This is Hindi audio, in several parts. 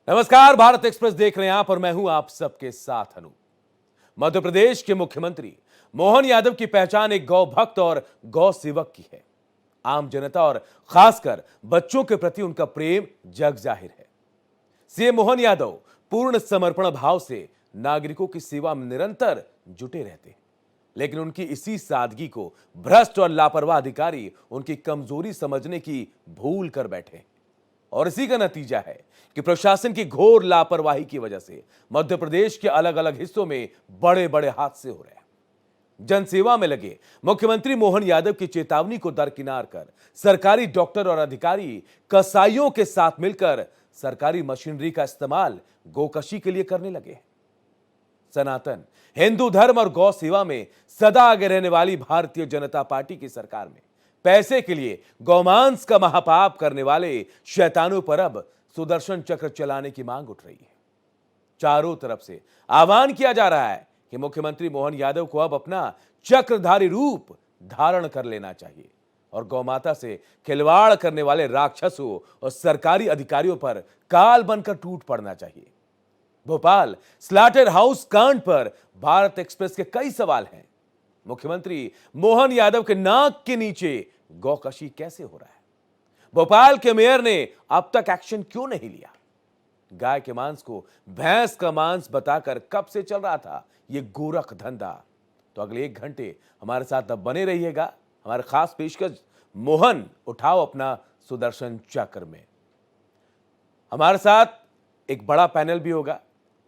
नमस्कार, भारत एक्सप्रेस देख रहे हैं आप और मैं हूं आप सबके साथ अनु। मध्य प्रदेश के मुख्यमंत्री मोहन यादव की पहचान एक गौ भक्त और गौ सेवक की है। आम जनता और खासकर बच्चों के प्रति उनका प्रेम जग जाहिर है। सीएम मोहन यादव पूर्ण समर्पण भाव से नागरिकों की सेवा में निरंतर जुटे रहते हैं, लेकिन उनकी इसी सादगी को भ्रष्ट और लापरवाह अधिकारी उनकी कमजोरी समझने की भूल कर बैठे हैं। और इसी का नतीजा है कि प्रशासन की घोर लापरवाही की वजह से मध्य प्रदेश के अलग अलग हिस्सों में बड़े बड़े हादसे हो रहे हैं। जनसेवा में लगे मुख्यमंत्री मोहन यादव की चेतावनी को दरकिनार कर सरकारी डॉक्टर और अधिकारी कसाईयों के साथ मिलकर सरकारी मशीनरी का इस्तेमाल गोकशी के लिए करने लगे हैं। सनातन हिंदू धर्म और गौ सेवा में सदा आगे रहने वाली भारतीय जनता पार्टी की सरकार में पैसे के लिए गौमांस का महापाप करने वाले शैतानों पर अब सुदर्शन चक्र चलाने की मांग उठ रही है। चारों तरफ से आह्वान किया जा रहा है कि मुख्यमंत्री मोहन यादव को अब अपना चक्रधारी रूप धारण कर लेना चाहिए और गौमाता से खिलवाड़ करने वाले राक्षसों और सरकारी अधिकारियों पर काल बनकर टूट पड़ना चाहिए। भोपाल स्लाटर हाउस कांड पर भारत एक्सप्रेस के कई सवाल हैं। मुख्यमंत्री मोहन यादव के नाक के नीचे गौकशी कैसे हो रहा है? भोपाल के मेयर ने अब तक एक्शन क्यों नहीं लिया? गाय के मांस को भैंस का मांस बताकर कब से चल रहा था यह गोरख धंधा? तो अगले 1 घंटे हमारे साथ अब बने रहिएगा। हमारे खास पेशकश मोहन उठाओ अपना सुदर्शन चक्र में। हमारे साथ एक बड़ा पैनल भी होगा।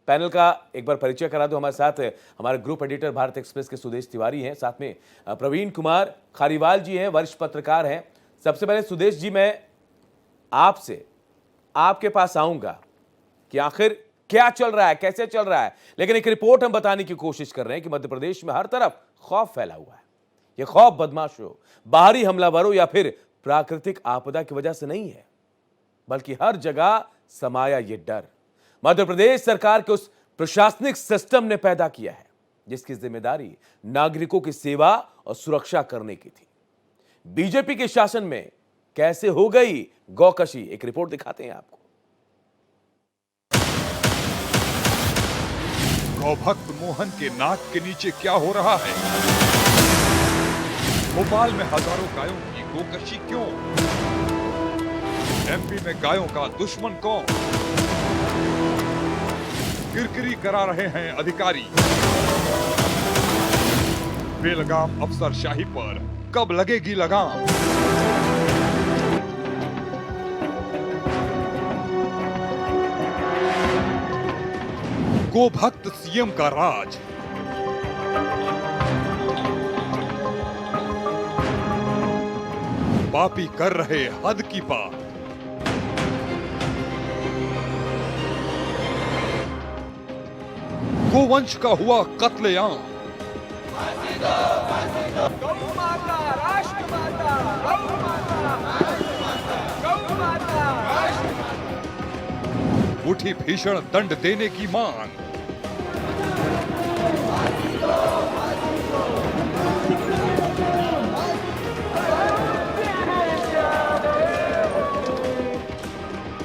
पैनल का एक बार परिचय करा दो। हमारे साथ हमारे ग्रुप एडिटर भारत एक्सप्रेस के सुदेश तिवारी हैं, साथ में प्रवीण कुमार खारीवाल जी हैं, वरिष्ठ पत्रकार हैं। सबसे पहले सुदेश जी, मैं आपसे आपके पास आऊंगा कि आखिर क्या चल रहा है, कैसे चल रहा है, लेकिन एक रिपोर्ट हम बताने की कोशिश कर रहे हैं कि मध्य प्रदेश में हर तरफ खौफ फैला हुआ है। यह खौफ बदमाशों, बाहरी हमलावरों या फिर प्राकृतिक आपदा की वजह से नहीं है, बल्कि हर जगह समाया यह डर मध्य प्रदेश सरकार के उस प्रशासनिक सिस्टम ने पैदा किया है जिसकी जिम्मेदारी नागरिकों की सेवा और सुरक्षा करने की थी। बीजेपी के शासन में कैसे हो गई गौकशी, एक रिपोर्ट दिखाते हैं आपको। गौभक्त मोहन के नाक के नीचे क्या हो रहा है? भोपाल में हजारों गायों की गोकशी क्यों? एमपी में गायों का दुश्मन कौन? किरकिरी करा रहे हैं अधिकारी। बेलगाम अफसरशाही पर कब लगेगी लगाम? गोभक्त सीएम का राज। पापी कर रहे हद की बात। गोवंश का हुआ कत्लेआम। गौ माता, राष्ट्रमाता, गौ माता, गौ माता, उठी भीषण दंड देने की मांग।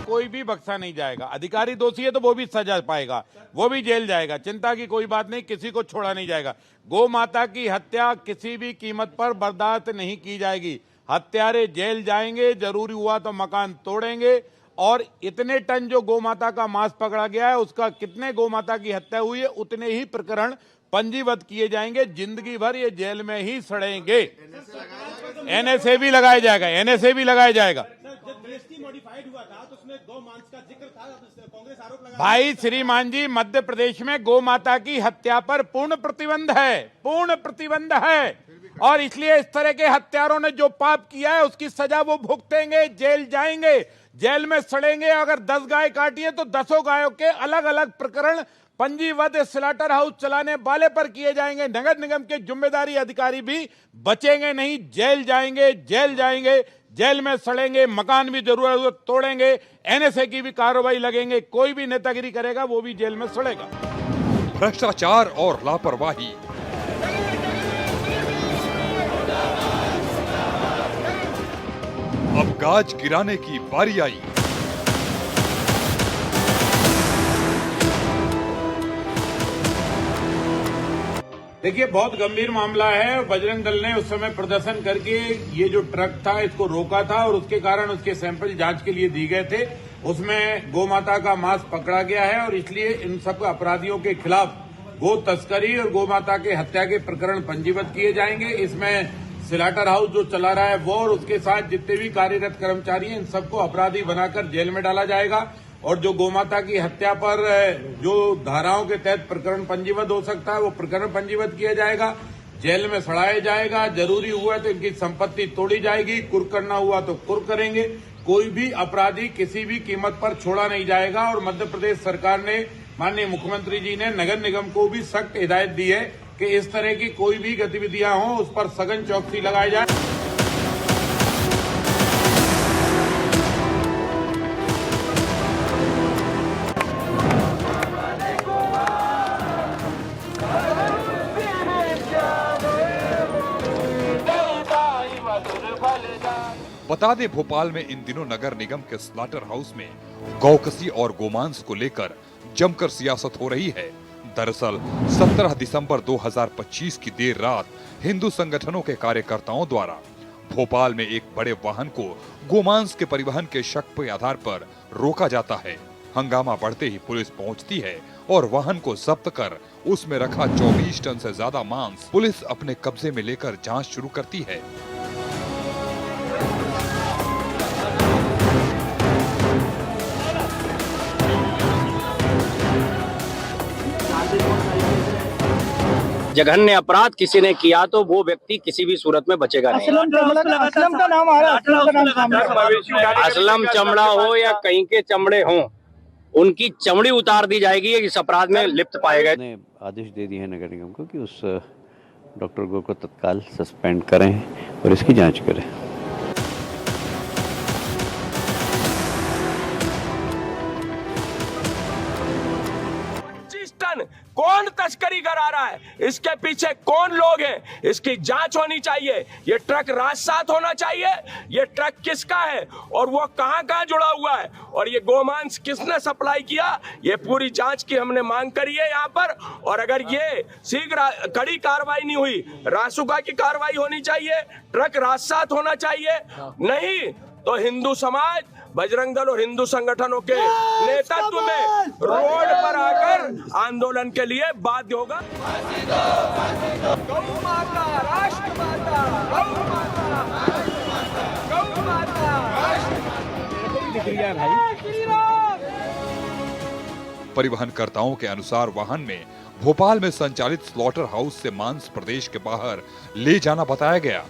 कोई भी बख्शा नहीं जाएगा। अधिकारी दोषी है तो वो भी सजा पाएगा, वो भी जेल जाएगा। चिंता की कोई बात नहीं, किसी को छोड़ा नहीं जाएगा। गौ माता की हत्या किसी भी कीमत पर बर्दाश्त नहीं की जाएगी। हत्यारे जेल जाएंगे, जरूरी हुआ तो मकान तोड़ेंगे। और इतने टन जो गौ माता का मांस पकड़ा गया है, उसका कितने गौ माता की हत्या हुई है, उतने ही प्रकरण पंजीबद्ध किए जाएंगे। जिंदगी भर ये जेल में ही सड़ेंगे। एनएसए भी लगाया जाएगा, एनएसए भी लगाया जाएगा। हुआ था तो उसमें गौ मांस का जिक्र था, कांग्रेस आरोप लगा। भाई श्रीमान जी, मध्य प्रदेश में गौ माता की हत्या पर पूर्ण प्रतिबंध है, पूर्ण प्रतिबंध है। और इसलिए इस तरह के हत्यारों ने जो पाप किया है उसकी सजा वो भुगतेंगे, जेल जाएंगे, जेल में सड़ेंगे। अगर 10 गाय काटी है तो 10 गायों के अलग अलग प्रकरण पंजीबद्ध स्लाटर हाउस चलाने वाले पर किए जाएंगे। नगर निगम के जिम्मेदारी अधिकारी भी बचेंगे नहीं, जेल जाएंगे, जेल जाएंगे, जेल में सड़ेंगे, मकान भी जरूरत तोड़ेंगे, एनएसए की भी कार्रवाई लगेंगे। कोई भी नेतागिरी करेगा वो भी जेल में सड़ेगा। भ्रष्टाचार और लापरवाही। अब गाज गिराने की बारी आई। देखिए, बहुत गंभीर मामला है। बजरंग दल ने उस समय प्रदर्शन करके ये जो ट्रक था इसको रोका था और उसके कारण उसके सैंपल जांच के लिए दिए गए थे। उसमें गौ माता का मांस पकड़ा गया है और इसलिए इन सब अपराधियों के खिलाफ गो तस्करी और गौ माता के हत्या के प्रकरण पंजीबद्ध किए जाएंगे। इसमें स्लॉटर हाउस जो चला रहा है वो और उसके साथ जितने भी कार्यरत कर्मचारी हैं इन सबको अपराधी बनाकर जेल में डाला जाएगा और जो गोमाता की हत्या पर जो धाराओं के तहत प्रकरण पंजीबद्ध हो सकता है वो प्रकरण पंजीबद्ध किया जाएगा, जेल में सड़ाया जाएगा। जरूरी हुआ तो इनकी संपत्ति तोड़ी जाएगी, कुर्क करना हुआ तो कुर्क करेंगे। कोई भी अपराधी किसी भी कीमत पर छोड़ा नहीं जाएगा। और मध्य प्रदेश सरकार ने, माननीय मुख्यमंत्री जी ने नगर निगम को भी सख्त हिदायत दी है कि इस तरह की कोई भी गतिविधियां हों उस पर सघन चौकसी लगाई जाए। बता दें, भोपाल में इन दिनों नगर निगम के स्लॉटर हाउस में गौकसी और गोमांस को लेकर जमकर सियासत हो रही है। दरअसल 17 दिसंबर 2025 की देर रात हिंदू संगठनों के कार्यकर्ताओं द्वारा भोपाल में एक बड़े वाहन को गोमांस के परिवहन के शक के आधार पर रोका जाता है। हंगामा बढ़ते ही पुलिस पहुंचती है और वाहन को जब्त कर उसमें रखा 24 टन से ज्यादा मांस पुलिस अपने कब्जे में लेकर जांच शुरू करती है। जघन्य अपराध किसी ने किया तो वो व्यक्ति किसी भी सूरत में बचेगा नहीं। असलम का नाम आ रहा है। असलम चमड़ा हो या कहीं के चमड़े हों, उनकी चमड़ी उतार दी जाएगी इस अपराध में लिप्त पाए गए। ने आदेश दे दिए हैं नगर निगम को कि उस डॉक्टर गो को तत्काल सस्पेंड करें और इसकी जांच करें। कौन तस्करी करा रहा है, इसके पीछे कौन लोग हैं, इसकी जांच होनी चाहिए। ये ट्रक राजसात होना चाहिए, ये ट्रक किसका है और वो कहां जुड़ा हुआ है और ये गोमांस किसने सप्लाई किया, ये पूरी जांच की हमने मांग करी है यहाँ पर। और अगर ये शीघ्र कड़ी कार्रवाई नहीं हुई, रासुका की कार्रवाई होनी चाहिए, ट्रक राजसात होना चाहिए, नहीं तो हिंदू समाज, बजरंग दल और हिंदू संगठनों के नेतृत्व में रोड पर आकर आंदोलन के लिए बाध्य होगा। गौ माता, राष्ट्र माता, गौ माता, गौ माता, परिवहनकर्ताओं के अनुसार वाहन में भोपाल में संचालित स्लॉटर हाउस से मांस प्रदेश के बाहर ले जाना बताया गया।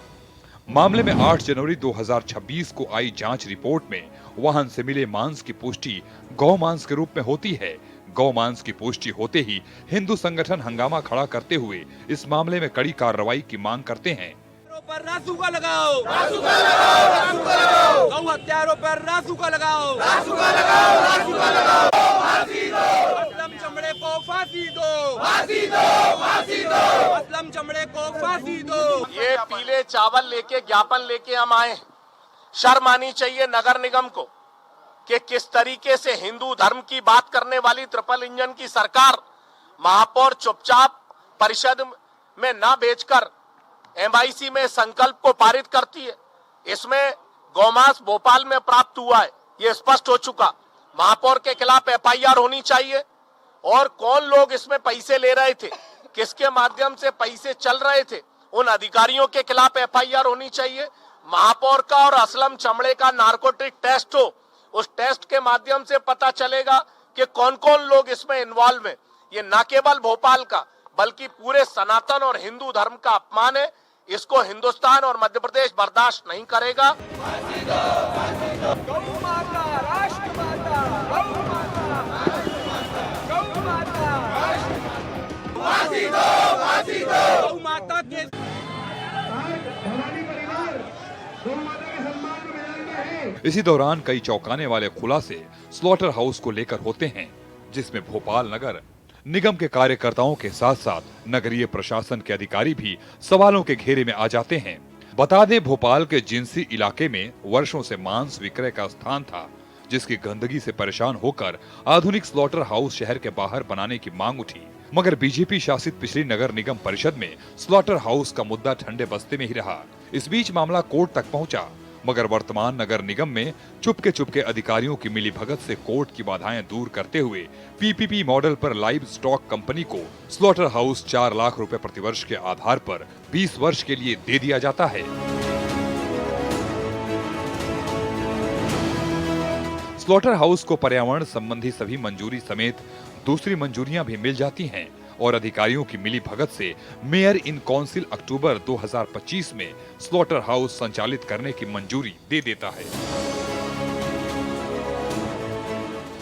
मामले में 8 जनवरी 2026 को आई जांच रिपोर्ट में वाहन से मिले मांस की पुष्टि गौ मांस के रूप में होती है। गौ मांस की पुष्टि होते ही हिंदू संगठन हंगामा खड़ा करते हुए इस मामले में कड़ी कार्रवाई की मांग करते हैं। पर रासुका लगाओ, रासुका लगाओ, रासुका लगाओ, गौ हत्यारों पर रासुका लगाओ, रासुका लगाओ, रासुका लगाओ, फांसी दो, असलम चमड़े को फांसी दो, फांसी दो, फांसी दो, असलम चमड़े को फांसी दो। ये पीले चावल लेके ज्ञापन लेके हम आए। शर्म आनी चाहिए नगर निगम को कि किस तरीके से हिंदू धर्म की बात करने वाली ट्रिपल इंजन की सरकार महापौर चुपचाप परिषद में ना भेजकर एमआईसी में संकल्प को पारित करती है। इसमें गौमांस भोपाल में प्राप्त हुआ है, ये स्पष्ट हो चुका। महापौर के खिलाफ एफआईआर होनी चाहिए और कौन लोग इसमें पैसे ले रहे थे, किसके माध्यम से पैसे चल रहे थे, उन अधिकारियों के खिलाफ एफआईआर होनी चाहिए। महापौर का और असलम चमड़े का नार्कोटिक टेस्ट हो, उस टेस्ट के माध्यम से पता चलेगा कि कौन कौन लोग इसमें इन्वॉल्व हैं। ये न केवल भोपाल का बल्कि पूरे सनातन और हिंदू धर्म का अपमान है। इसको हिंदुस्तान और मध्य प्रदेश बर्दाश्त नहीं करेगा। गौ माता, राष्ट्र माता, गौ माता, गौ माता, फांसी दो, फांसी दो, गौ माता के इसी दौरान कई चौंकाने वाले खुलासे स्लॉटर हाउस को लेकर होते हैं, जिसमें भोपाल नगर निगम के कार्यकर्ताओं के साथ साथ नगरीय प्रशासन के अधिकारी भी सवालों के घेरे में आ जाते हैं। बता दें, भोपाल के जिंसी इलाके में वर्षों से मांस विक्रय का स्थान था, जिसकी गंदगी से परेशान होकर आधुनिक स्लॉटर हाउस शहर के बाहर बनाने की मांग उठी। मगर बीजेपी शासित पिछली नगर निगम परिषद में स्लॉटर हाउस का मुद्दा ठंडे बस्ते में ही रहा। इस बीच मामला कोर्ट तक पहुंचा, मगर वर्तमान नगर निगम में चुपके अधिकारियों की मिलीभगत से कोर्ट की बाधाएं दूर करते हुए पीपीपी मॉडल पर लाइव स्टॉक कंपनी को स्लॉटर हाउस 4 लाख रुपए प्रतिवर्ष के आधार पर 20 वर्ष के लिए दे दिया जाता है। स्लॉटर हाउस को पर्यावरण संबंधी सभी मंजूरी समेत दूसरी मंजूरियां भी मिल जाती हैं और अधिकारियों की मिली भगत से मेयर इन काउंसिल अक्टूबर 2025 में स्लॉटर हाउस संचालित करने की मंजूरी दे देता है।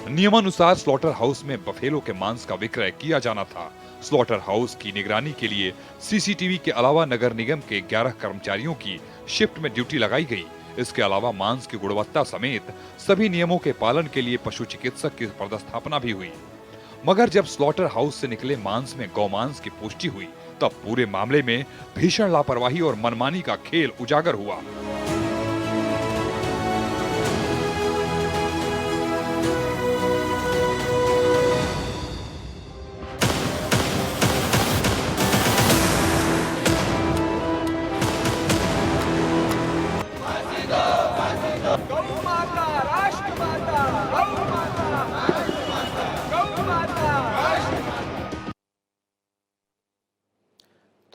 नियमानुसार स्लॉटर हाउस में बफेलो के मांस का विक्रय किया जाना था। स्लॉटर हाउस की निगरानी के लिए सीसीटीवी के अलावा नगर निगम के 11 कर्मचारियों की शिफ्ट में ड्यूटी लगाई गई। इसके अलावा मांस की गुणवत्ता समेत सभी नियमों के पालन के लिए पशु चिकित्सक की पदस्थापना भी हुई। मगर जब स्लॉटर हाउस से निकले मांस में गौमांस की पुष्टि हुई, तब पूरे मामले में भीषण लापरवाही और मनमानी का खेल उजागर हुआ।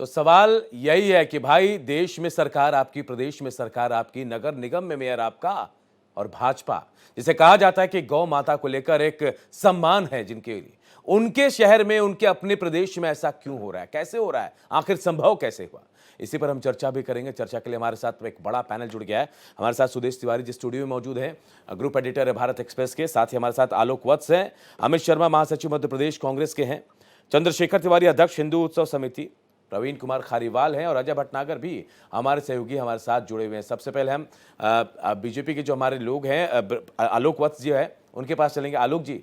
तो सवाल यही है कि भाई देश में सरकार आपकी, प्रदेश में सरकार आपकी, नगर निगम में मेयर आपका और भाजपा, जिसे कहा जाता है कि गौ माता को लेकर एक सम्मान है जिनके लिए, उनके शहर में, उनके अपने प्रदेश में ऐसा क्यों हो रहा है, कैसे हो रहा है, आखिर संभव कैसे हुआ, इसी पर हम चर्चा भी करेंगे। चर्चा के लिए हमारे साथ एक बड़ा पैनल जुड़ गया है। हमारे साथ सुदेश तिवारी जी स्टूडियो में मौजूद हैं, ग्रुप एडिटर है भारत एक्सप्रेस के, साथ ही हमारे साथ आलोक वत्स हैं, अमित शर्मा महासचिव मध्य प्रदेश कांग्रेस के हैं, चंद्रशेखर तिवारी अध्यक्ष हिंदू उत्सव समिति, प्रवीण कुमार खारीवाल हैं और अजय भटनागर भी हमारे सहयोगी हमारे साथ जुड़े हुए हैं। सबसे पहले हम बीजेपी के जो हमारे लोग हैं, आलोक वत्स जी है, उनके पास चलेंगे। आलोक जी,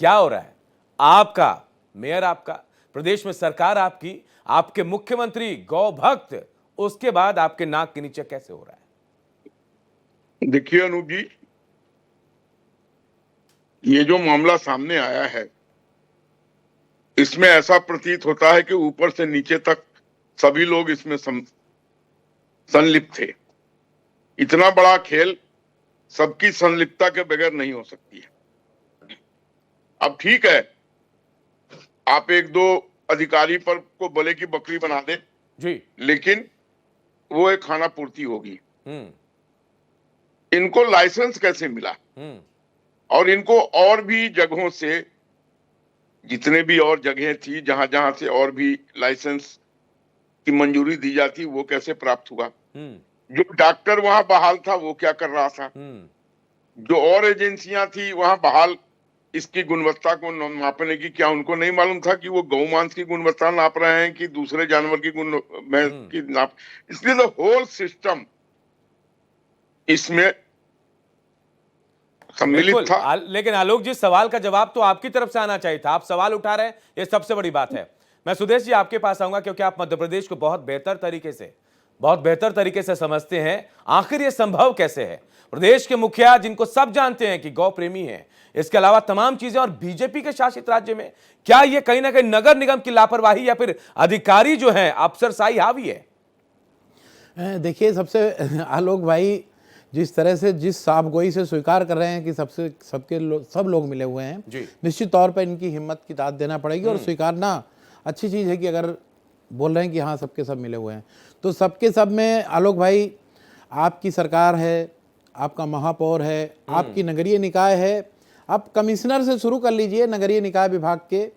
क्या हो रहा है? आपका मेयर आपका, प्रदेश में सरकार आपकी, आपके मुख्यमंत्री गौ भक्त, उसके बाद आपके नाक के नीचे कैसे हो रहा है? देखिए अनूप जी, ये जो मामला सामने आया है, इसमें ऐसा प्रतीत होता है कि ऊपर से नीचे तक सभी लोग इसमें संलिप्त थे। इतना बड़ा खेल सबकी संलिप्तता के बगैर नहीं हो सकती है। अब ठीक है, आप एक दो अधिकारी पर को बोले की बकरी बना दे जी, लेकिन वो एक खाना पूर्ति होगी। इनको लाइसेंस कैसे मिला? और इनको और भी जगहों से, जितने भी और जगह थी जहां जहां से और भी लाइसेंस की मंजूरी दी जाती, वो कैसे प्राप्त हुआ? जो डॉक्टर वहां बहाल था वो क्या कर रहा था? जो और एजेंसियां थी वहां बहाल, इसकी गुणवत्ता को नापने की, क्या उनको नहीं मालूम था कि वो गौमांस की गुणवत्ता नाप रहे हैं कि दूसरे जानवर की नाप? इसलिए द होल सिस्टम इसमें सम्मिलित था। लेकिन आलोक जी, सवाल का जवाब तो आपकी तरफ से आना चाहिए था, आप सवाल उठा रहे हैं, ये सबसे बड़ी बात है। मैं सुदेश जी आपके पास आऊंगा, क्योंकि आप मध्य प्रदेश को बहुत बेहतर तरीके से समझते हैं। आखिर ये संभव कैसे है? प्रदेश के मुखिया, जिनको सब जानते हैं कि गौ प्रेमी हैं, इसके अलावा तमाम चीजें, और बीजेपी के शासित राज्य में, क्या ये कहीं ना कहीं नगर निगम की लापरवाही या फिर अधिकारी जो है अफसरशाही हावी है? देखिए, सबसे आलोक भाई, जिस तरह से, जिस साफगोई से स्वीकार कर रहे हैं कि सब लोग मिले हुए हैं, निश्चित तौर पर इनकी हिम्मत की दाद देना पड़ेगी और स्वीकारना अच्छी चीज़ है कि अगर बोल रहे हैं कि हाँ सबके सब मिले हुए हैं, तो सबके सब में आलोक भाई, आपकी सरकार है, आपका महापौर है, आपकी नगरीय निकाय है। आप कमिश्नर से शुरू कर लीजिए नगरीय निकाय विभाग के,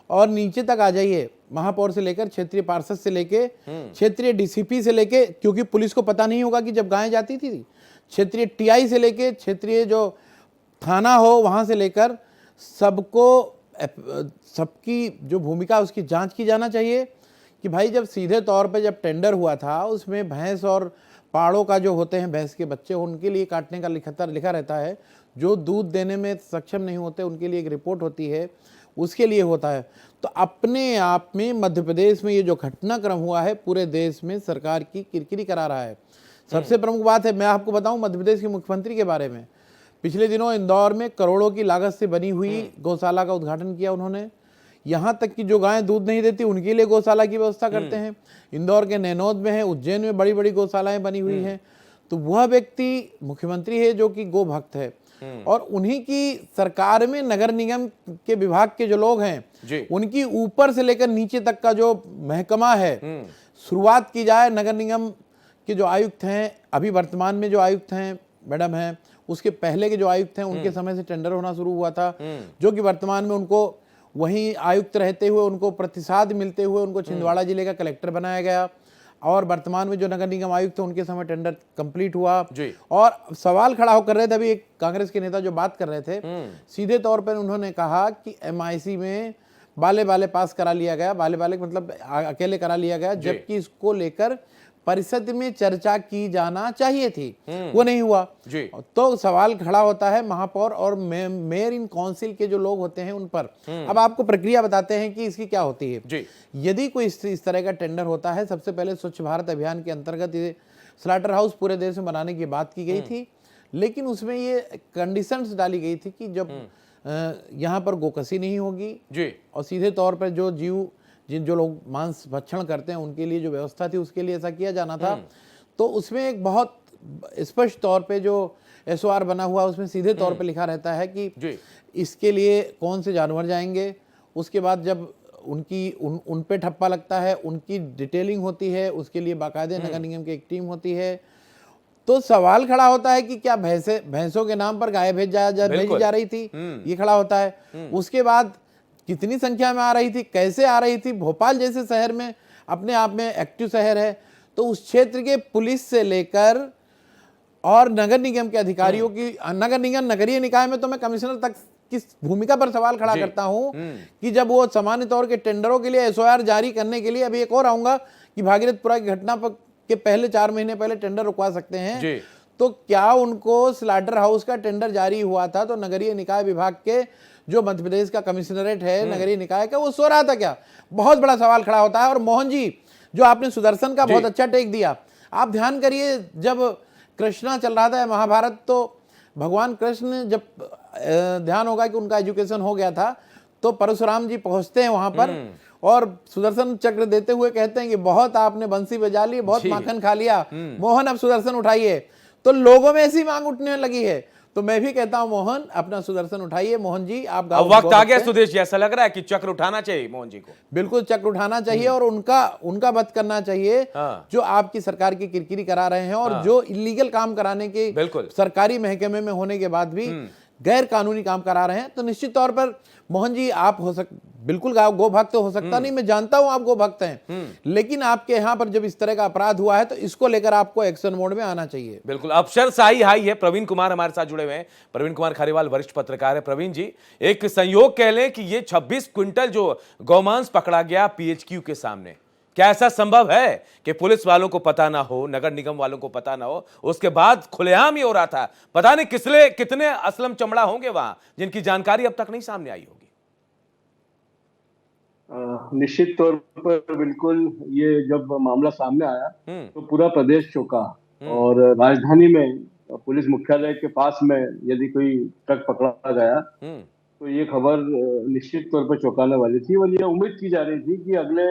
और नीचे तक आ जाइए, महापौर से लेकर क्षेत्रीय पार्षद से लेके क्षेत्रीय डीसीपी से लेके, क्योंकि पुलिस को पता नहीं होगा कि जब गायें जाती थी, क्षेत्रीय टीआई से लेके क्षेत्रीय जो थाना हो वहाँ से लेकर सबको, सबकी जो भूमिका उसकी जांच की जाना चाहिए कि भाई जब सीधे तौर पे जब टेंडर हुआ था, उसमें भैंस और पाड़ों का जो होते हैं, भैंस के बच्चे, उनके लिए काटने का लिखा रहता है। जो दूध देने में सक्षम नहीं होते उनके लिए एक रिपोर्ट होती है, उसके लिए होता है। तो अपने आप में मध्य प्रदेश में ये जो घटनाक्रम हुआ है, पूरे देश में सरकार की किरकिरी करा रहा है। सबसे प्रमुख बात है, मैं आपको बताऊं मध्य प्रदेश के मुख्यमंत्री के बारे में, पिछले दिनों इंदौर में करोड़ों की लागत से बनी हुई गौशाला का उद्घाटन किया उन्होंने। यहाँ तक कि जो गायें दूध नहीं देती उनके लिए गौशाला की व्यवस्था करते हैं। इंदौर के नैनौद में है, उज्जैन में बड़ी बड़ी गौशालाएं बनी हुई हैं। तो वह व्यक्ति मुख्यमंत्री है जो कि गो भक्त है, और उन्हीं की सरकार में नगर निगम के विभाग के जो लोग हैं उनकी ऊपर से लेकर नीचे तक का जो महकमा है, शुरुआत की जाए नगर निगम के जो आयुक्त हैं, अभी वर्तमान में जो आयुक्त हैं मैडम हैं, उसके पहले के जो आयुक्त हैं उनके समय से टेंडर होना शुरू हुआ था, जो कि वर्तमान में उनको वहीं आयुक्त रहते हुए उनको प्रतिसाद मिलते हुए उनको छिंदवाड़ा जिले का कलेक्टर बनाया गया, और वर्तमान में जो नगर निगम आयुक्त थे उनके समय टेंडर कंप्लीट हुआ। और सवाल खड़ा होकर रहे थे, अभी एक कांग्रेस के नेता जो बात कर रहे थे, सीधे तौर पर उन्होंने कहा कि MIC में बाले पास करा लिया गया, बाले मतलब अकेले करा लिया गया, जबकि इसको लेकर परिषद में चर्चा की जाना चाहिए थी, वो नहीं हुआ। तो सवाल खड़ा होता है महापौर और मेयर इन काउंसिल के जो लोग होते हैं उन पर। अब आपको प्रक्रिया बताते हैं कि इसकी क्या होती है। यदि कोई इस तरह का टेंडर होता है, सबसे पहले स्वच्छ भारत अभियान के अंतर्गत ये स्लाटर हाउस पूरे देश में बनाने की बात की गई थी, लेकिन उसमें ये कंडीशंस डाली गई थी कि जब यहाँ पर गोकसी नहीं होगी और सीधे तौर पर जो लोग मांस भक्षण करते हैं उनके लिए जो व्यवस्था थी उसके लिए ऐसा किया जाना था। तो उसमें एक बहुत स्पष्ट तौर पे जो SOR बना हुआ उसमें सीधे तौर पे लिखा रहता है कि इसके लिए कौन से जानवर जाएंगे, उसके बाद जब उन पे ठप्पा लगता है उनकी डिटेलिंग होती है, उसके लिए बाकायदे नगर निगम की एक टीम होती है। तो सवाल खड़ा होता है कि क्या भैंसों के नाम पर गाय भेजी जा रही थी, ये खड़ा होता है। उसके बाद कितनी संख्या में आ रही थी, कैसे आ रही थी। भोपाल जैसे शहर में अपने आप में एक्टिव शहर है, तो उस क्षेत्र के पुलिस से लेकर और नगर निगम के अधिकारियों की, नगरीय निकाय में तो मैं कमिश्नर तक किस भूमिका पर सवाल खड़ा करता हूं कि जब वो सामान्य तौर के टेंडरों के लिए SOR जारी करने के लिए, अभी एक और आऊंगा कि भागीरथपुरा की घटना पर के पहले 4 महीने पहले टेंडर रुकवा सकते हैं, तो क्या उनको स्लाटर हाउस का टेंडर जारी हुआ था तो नगरीय निकाय विभाग के जो मध्य प्रदेश का कमिश्नरेट है नगरीय निकाय का, वो सो रहा था क्या? बहुत बड़ा सवाल खड़ा होता है। और मोहन जी, जो आपने सुदर्शन का बहुत अच्छा टेक दिया, आप ध्यान करिए, जब कृष्णा चल रहा था महाभारत, तो भगवान कृष्ण, जब ध्यान होगा कि उनका एजुकेशन हो गया था, तो परशुराम जी पहुंचते हैं वहां पर और सुदर्शन चक्र देते हुए कहते हैं कि बहुत आपने बंसी बजा ली, बहुत माखन खा लिया, मोहन अब सुदर्शन उठाइए। तो लोगों में ऐसी मांग उठने लगी है, तो मैं भी कहता हूं मोहन अपना सुदर्शन उठाइए। मोहन जी, आप वक्त आ गया सुदेश जी, ऐसा लग रहा है कि चक्र उठाना चाहिए मोहन जी को। बिल्कुल चक्र उठाना चाहिए और उनका वध करना चाहिए जो आपकी सरकार की किरकिरी करा रहे हैं और जो इलीगल काम कराने के सरकारी महकमे में होने के बाद भी गैर कानूनी काम करा रहे हैं। तो निश्चित तौर पर मोहन जी, आप बिल्कुल गो भक्त हो सकता नहीं, मैं जानता हूं आप गो भक्त हैं, लेकिन आपके यहां पर जब इस तरह का अपराध हुआ है तो इसको लेकर आपको एक्शन मोड में आना चाहिए। बिल्कुल, अफसरशाही हाई है। प्रवीण कुमार हमारे साथ जुड़े हुए हैं। प्रवीण कुमार खारीवाल वरिष्ठ पत्रकार है। प्रवीण जी, एक संयोग कह लें कि ये 26 क्विंटल जो गौमांस पकड़ा गया PHQ के सामने, क्या ऐसा संभव है कि पुलिस वालों को पता ना हो, नगर निगम वालों को पता ना हो, उसके बाद खुलेआम ही हो रहा था? पता नहीं कितने असलम चमड़ा होंगे वहां जिनकी जानकारी अब तक नहीं सामने आई होगी। निश्चित तौर पर बिल्कुल, ये जब मामला सामने आया तो पूरा प्रदेश चौंका और राजधानी में पुलिस मुख्यालय के पास में यदि कोई ट्रक पकड़ा गया तो ये खबर निश्चित तौर पर चौंकाने वाली थी। और ये उम्मीद की जा रही थी कि अगले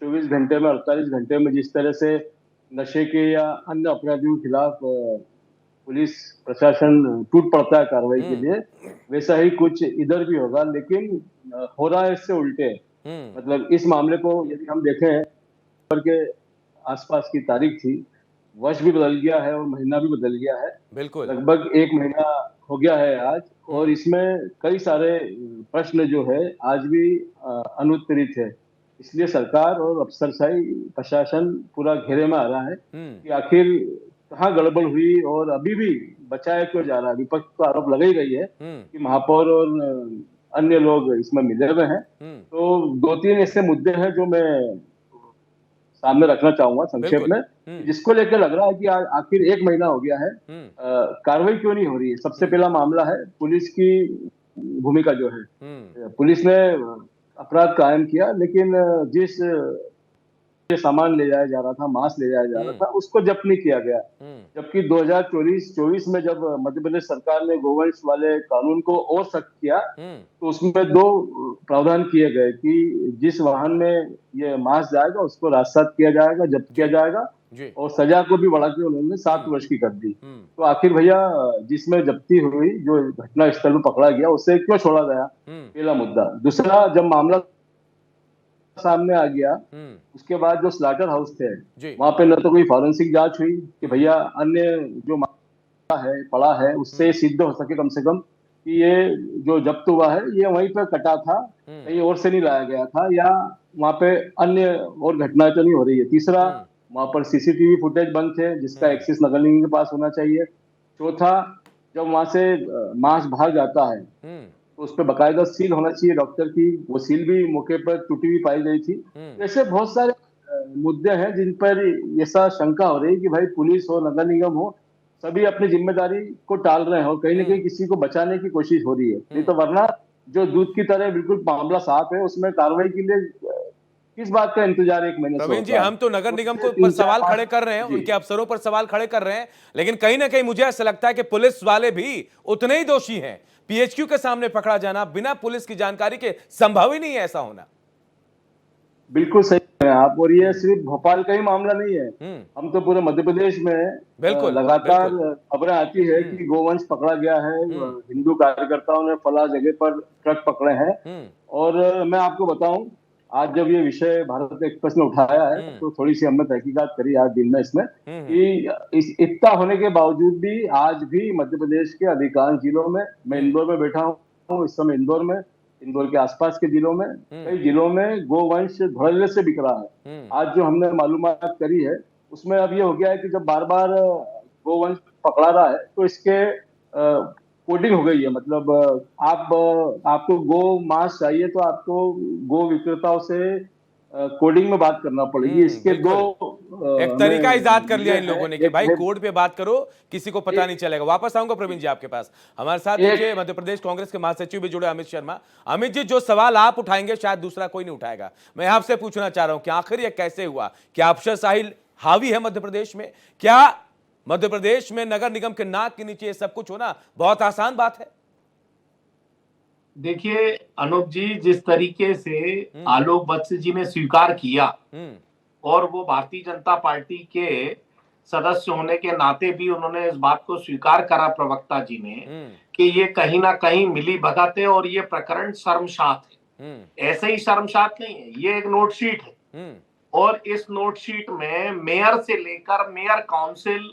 24 घंटे में, 48 घंटे में जिस तरह से नशे के या अन्य अपराधियों के खिलाफ पुलिस प्रशासन टूट पड़ता है कार्रवाई के लिए, वैसा ही कुछ इधर भी होगा। लेकिन हो रहा है इससे उल्टे। मतलब इस मामले को यदि हम देखें, के आसपास की तारीख थी, वर्ष भी बदल गया है और महीना भी बदल गया है। बिल्कुल, लगभग 1 महीना हो गया है आज, और इसमें कई सारे प्रश्न जो है आज भी अनुत्तरित है। इसलिए सरकार और अफसरशाही प्रशासन पूरा घेरे में आ रहा है कि आखिर कहाँ गड़बड़ हुई और अभी भी बचाया क्यों जा रहा है। विपक्ष को आरोप लगाई गई है कि महापौर और अन्य लोग इसमें मिले हुए हैं। तो 2-3 ऐसे मुद्दे हैं जो मैं सामने रखना चाहूंगा संक्षेप में, जिसको लेकर लग रहा है कि आखिर 1 महीना हो गया है, कार्रवाई क्यों नहीं हो रही है। सबसे पहला मामला है पुलिस की भूमिका जो है। पुलिस ने अपराध कायम किया, लेकिन जिस सामान ले जाया जा रहा था, मांस ले जाया जा रहा था, उसको जब्त नहीं किया गया। जबकि 2024 में जब मध्य प्रदेश सरकार ने गोवंश वाले कानून को और सख्त किया तो उसमें 2 प्रावधान किए गए कि जिस वाहन में ये मांस जाएगा उसको राजसात किया जाएगा, जब्त किया जाएगा, और सजा को भी बढ़ा के उन्होंने 7 वर्ष की कर दी। तो आखिर भैया जिसमें जब्ती हुई, जो घटना स्थल में पकड़ा गया, उसे क्यों छोड़ा गया? पहला मुद्दा। दूसरा, जब मामला सामने आ गया उसके बाद जो स्लाटर हाउस थे वहां पे न तो कोई फॉरेंसिक जांच हुई कि भैया अन्य जो मामला है पड़ा है उससे सिद्ध हो सके कम से कम कि ये जो जब्त हुआ है ये वहीं पे कटा था, कहीं और से नहीं लाया गया था, या वहां पे अन्य और घटनाएं तो नहीं हो रही है। तीसरा, वहां पर सीसीटीवी फुटेज बंद थे जिसका एक्सेस नगर निगम के पास होना चाहिए। चौथा, जब वहां से मांस बाहर जाता है तो उस पर बाकायदा सील होना चाहिए डॉक्टर की, वो सील भी मौके पर टूटी हुई पाई गई थी। ऐसे बहुत सारे मुद्दे हैं जिन पर ऐसा शंका हो रही है कि भाई पुलिस हो, नगर निगम हो, सभी अपनी जिम्मेदारी को टाल रहे हैं और कहीं ना कहीं किसी को बचाने की कोशिश हो रही है। नहीं तो वरना जो दूध की तरह बिल्कुल मामला साफ है उसमें कार्रवाई के लिए किस बात का इंतजार एक महीने से प्रवीण जी, हम तो नगर निगम को पर सवाल खड़े कर रहे हैं, उनके अफसरों पर सवाल खड़े कर रहे हैं, लेकिन कहीं ना कहीं मुझे ऐसा लगता है कि पुलिस वाले भी उतने ही दोषी हैं। पीएचक्यू के सामने पकड़ा जाना बिना पुलिस की जानकारी के संभव ही नहीं है ऐसा होना। बिल्कुल सही है आप, और ये सिर्फ भोपाल का ही मामला नहीं है, हम तो पूरे मध्य प्रदेश में लगातार खबरें आती है कि गोवंश पकड़ा गया है, हिंदू कार्यकर्ताओं ने फला जगह पर ट्रक पकड़े हैं। और मैं आपको बताऊं, आज जब ये विषय भारत एक्सप्रेस ने उठाया है तो थोड़ी सी हमने तहकीकात करी आज दिन में इसमें कि इतना होने के बावजूद भी आज भी मध्य प्रदेश के अधिकांश जिलों में, मैं इंदौर में बैठा हूँ इस समय, इंदौर के आसपास के जिलों में, कई जिलों में गोवंश धड़ल्ले से बिक रहा है। आज जो हमने मालूमात करी है उसमें अब ये हो गया है कि जब बार बार गोवंश पकड़ा रहा है तो इसके कोडिंग हो गई है, मतलब आपको गो मांस चाहिए तो आपको गो विक्रेताओं से कोडिंग में बात करना पड़ेगी। इसके एक तरीका इजाद कर लिया इन लोगों ने कि भाई कोड पे बात करो, किसी को पता नहीं चलेगा। वापस आऊंगा प्रवीण जी आपके पास। हमारे साथ देखिए मध्य प्रदेश कांग्रेस के महासचिव भी जुड़े अमित शर्मा। अमित जी, जो सवाल आप उठाएंगे शायद दूसरा कोई नहीं उठाएगा। मैं आपसे पूछना चाह रहा हूं कि आखिर यह कैसे हुआ? क्या अफसरशाही हावी है मध्य प्रदेश में? क्या मध्य प्रदेश में नगर निगम के नाक के नीचे सब कुछ होना बहुत आसान बात है? देखिए अनूप जी, जिस तरीके से आलोक वत्स जी ने स्वीकार किया और वो भारतीय जनता पार्टी के सदस्य होने के नाते भी उन्होंने इस बात को स्वीकार करा प्रवक्ता जी ने कि ये कहीं ना कहीं मिली भगत है और ये प्रकरण शर्मसात है। ऐसे ही शर्मसात नहीं है, ये एक नोटशीट है और इस नोटशीट में मेयर से लेकर मेयर काउंसिल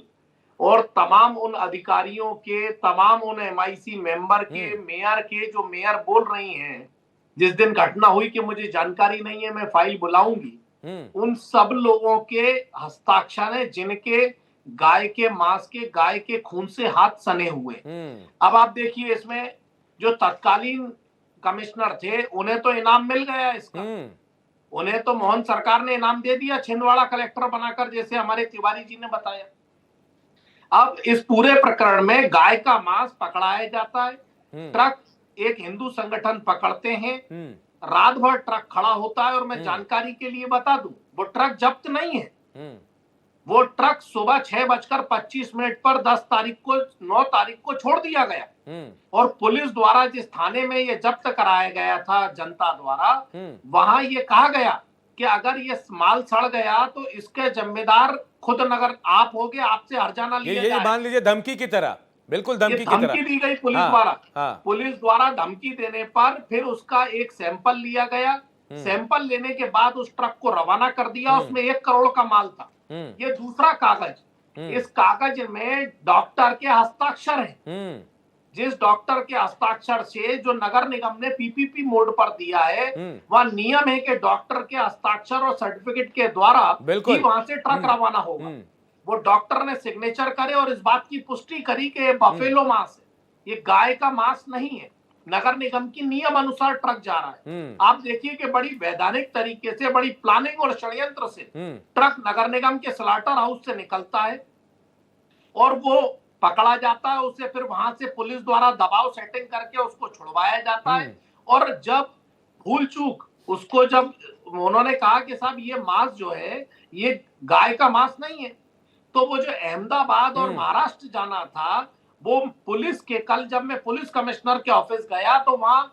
और तमाम उन अधिकारियों के, तमाम उन एमआईसी मेंबर के, मेयर के, जो मेयर बोल रही हैं जिस दिन घटना हुई कि मुझे जानकारी नहीं है, मैं फाइल बुलाऊंगी, उन सब लोगों के हस्ताक्षर हैं जिनके गाय के मांस के, गाय के खून से हाथ सने हुए। अब आप देखिए इसमें जो तत्कालीन कमिश्नर थे उन्हें तो इनाम मिल गया इसका, उन्हें तो मोहन सरकार ने इनाम दे दिया छिंदवाड़ा कलेक्टर बनाकर, जैसे हमारे तिवारी जी ने बताया। अब इस पूरे प्रकरण में गाय का मांस पकड़ाया जाता है, ट्रक एक हिंदू संगठन पकड़ते हैं, रात भर ट्रक खड़ा होता है और मैं जानकारी के लिए बता दूं वो ट्रक जब्त नहीं है, वो ट्रक सुबह 6:25 पर 9 तारीख को छोड़ दिया गया और पुलिस द्वारा जिस थाने में ये जब्त कराया गया था जनता द्वारा, वहां ये कहा गया कि अगर ये माल सड़ गया तो इसके जिम्मेदार खुद नगर आप होगे, आपसे हर्जाना लिया जाए। ये मान लीजिए धमकी की तरह, बिल्कुल धमकी की तरह दी गई पुलिस द्वारा। पुलिस द्वारा धमकी देने पर फिर उसका एक सैंपल लिया गया, सैंपल लेने के बाद उस ट्रक को रवाना कर दिया, उसमें 1 करोड़ का माल था। ये दूसरा कागज, इस कागज में डॉक्टर के हस्ताक्षर हैं, जिस डॉक्टर के हस्ताक्षर से जो नगर निगम ने पीपीपी मोड पर दिया है, वह नियम है कि डॉक्टर के हस्ताक्षर और सर्टिफिकेट के द्वारा ही वहां से ट्रक रवाना होगा। वो डॉक्टर ने सिग्नेचर करे और इस बात की पुष्टि करी कि ये बफेलो मांस है, ये गाय का मांस नहीं है, नगर निगम की नियम अनुसार ट्रक जा रहा है। आप देखिए कि बड़ी वैधानिक तरीके से, बड़ी प्लानिंग और षड्यंत्र से ट्रक नगर निगम के स्लाटर हाउस से निकलता है और वो पकड़ा जाता है, उसे फिर वहां से पुलिस द्वारा दबाव सेटिंग करके उसको छुड़वाया जाता है। और जब भूल चूक उसको जब उन्होंने कहा कि साहब ये मांस जो है ये गाय का मांस नहीं है, तो वो जो अहमदाबाद और महाराष्ट्र जाना था, वो पुलिस के, कल जब मैं पुलिस कमिश्नर के ऑफिस गया तो वहां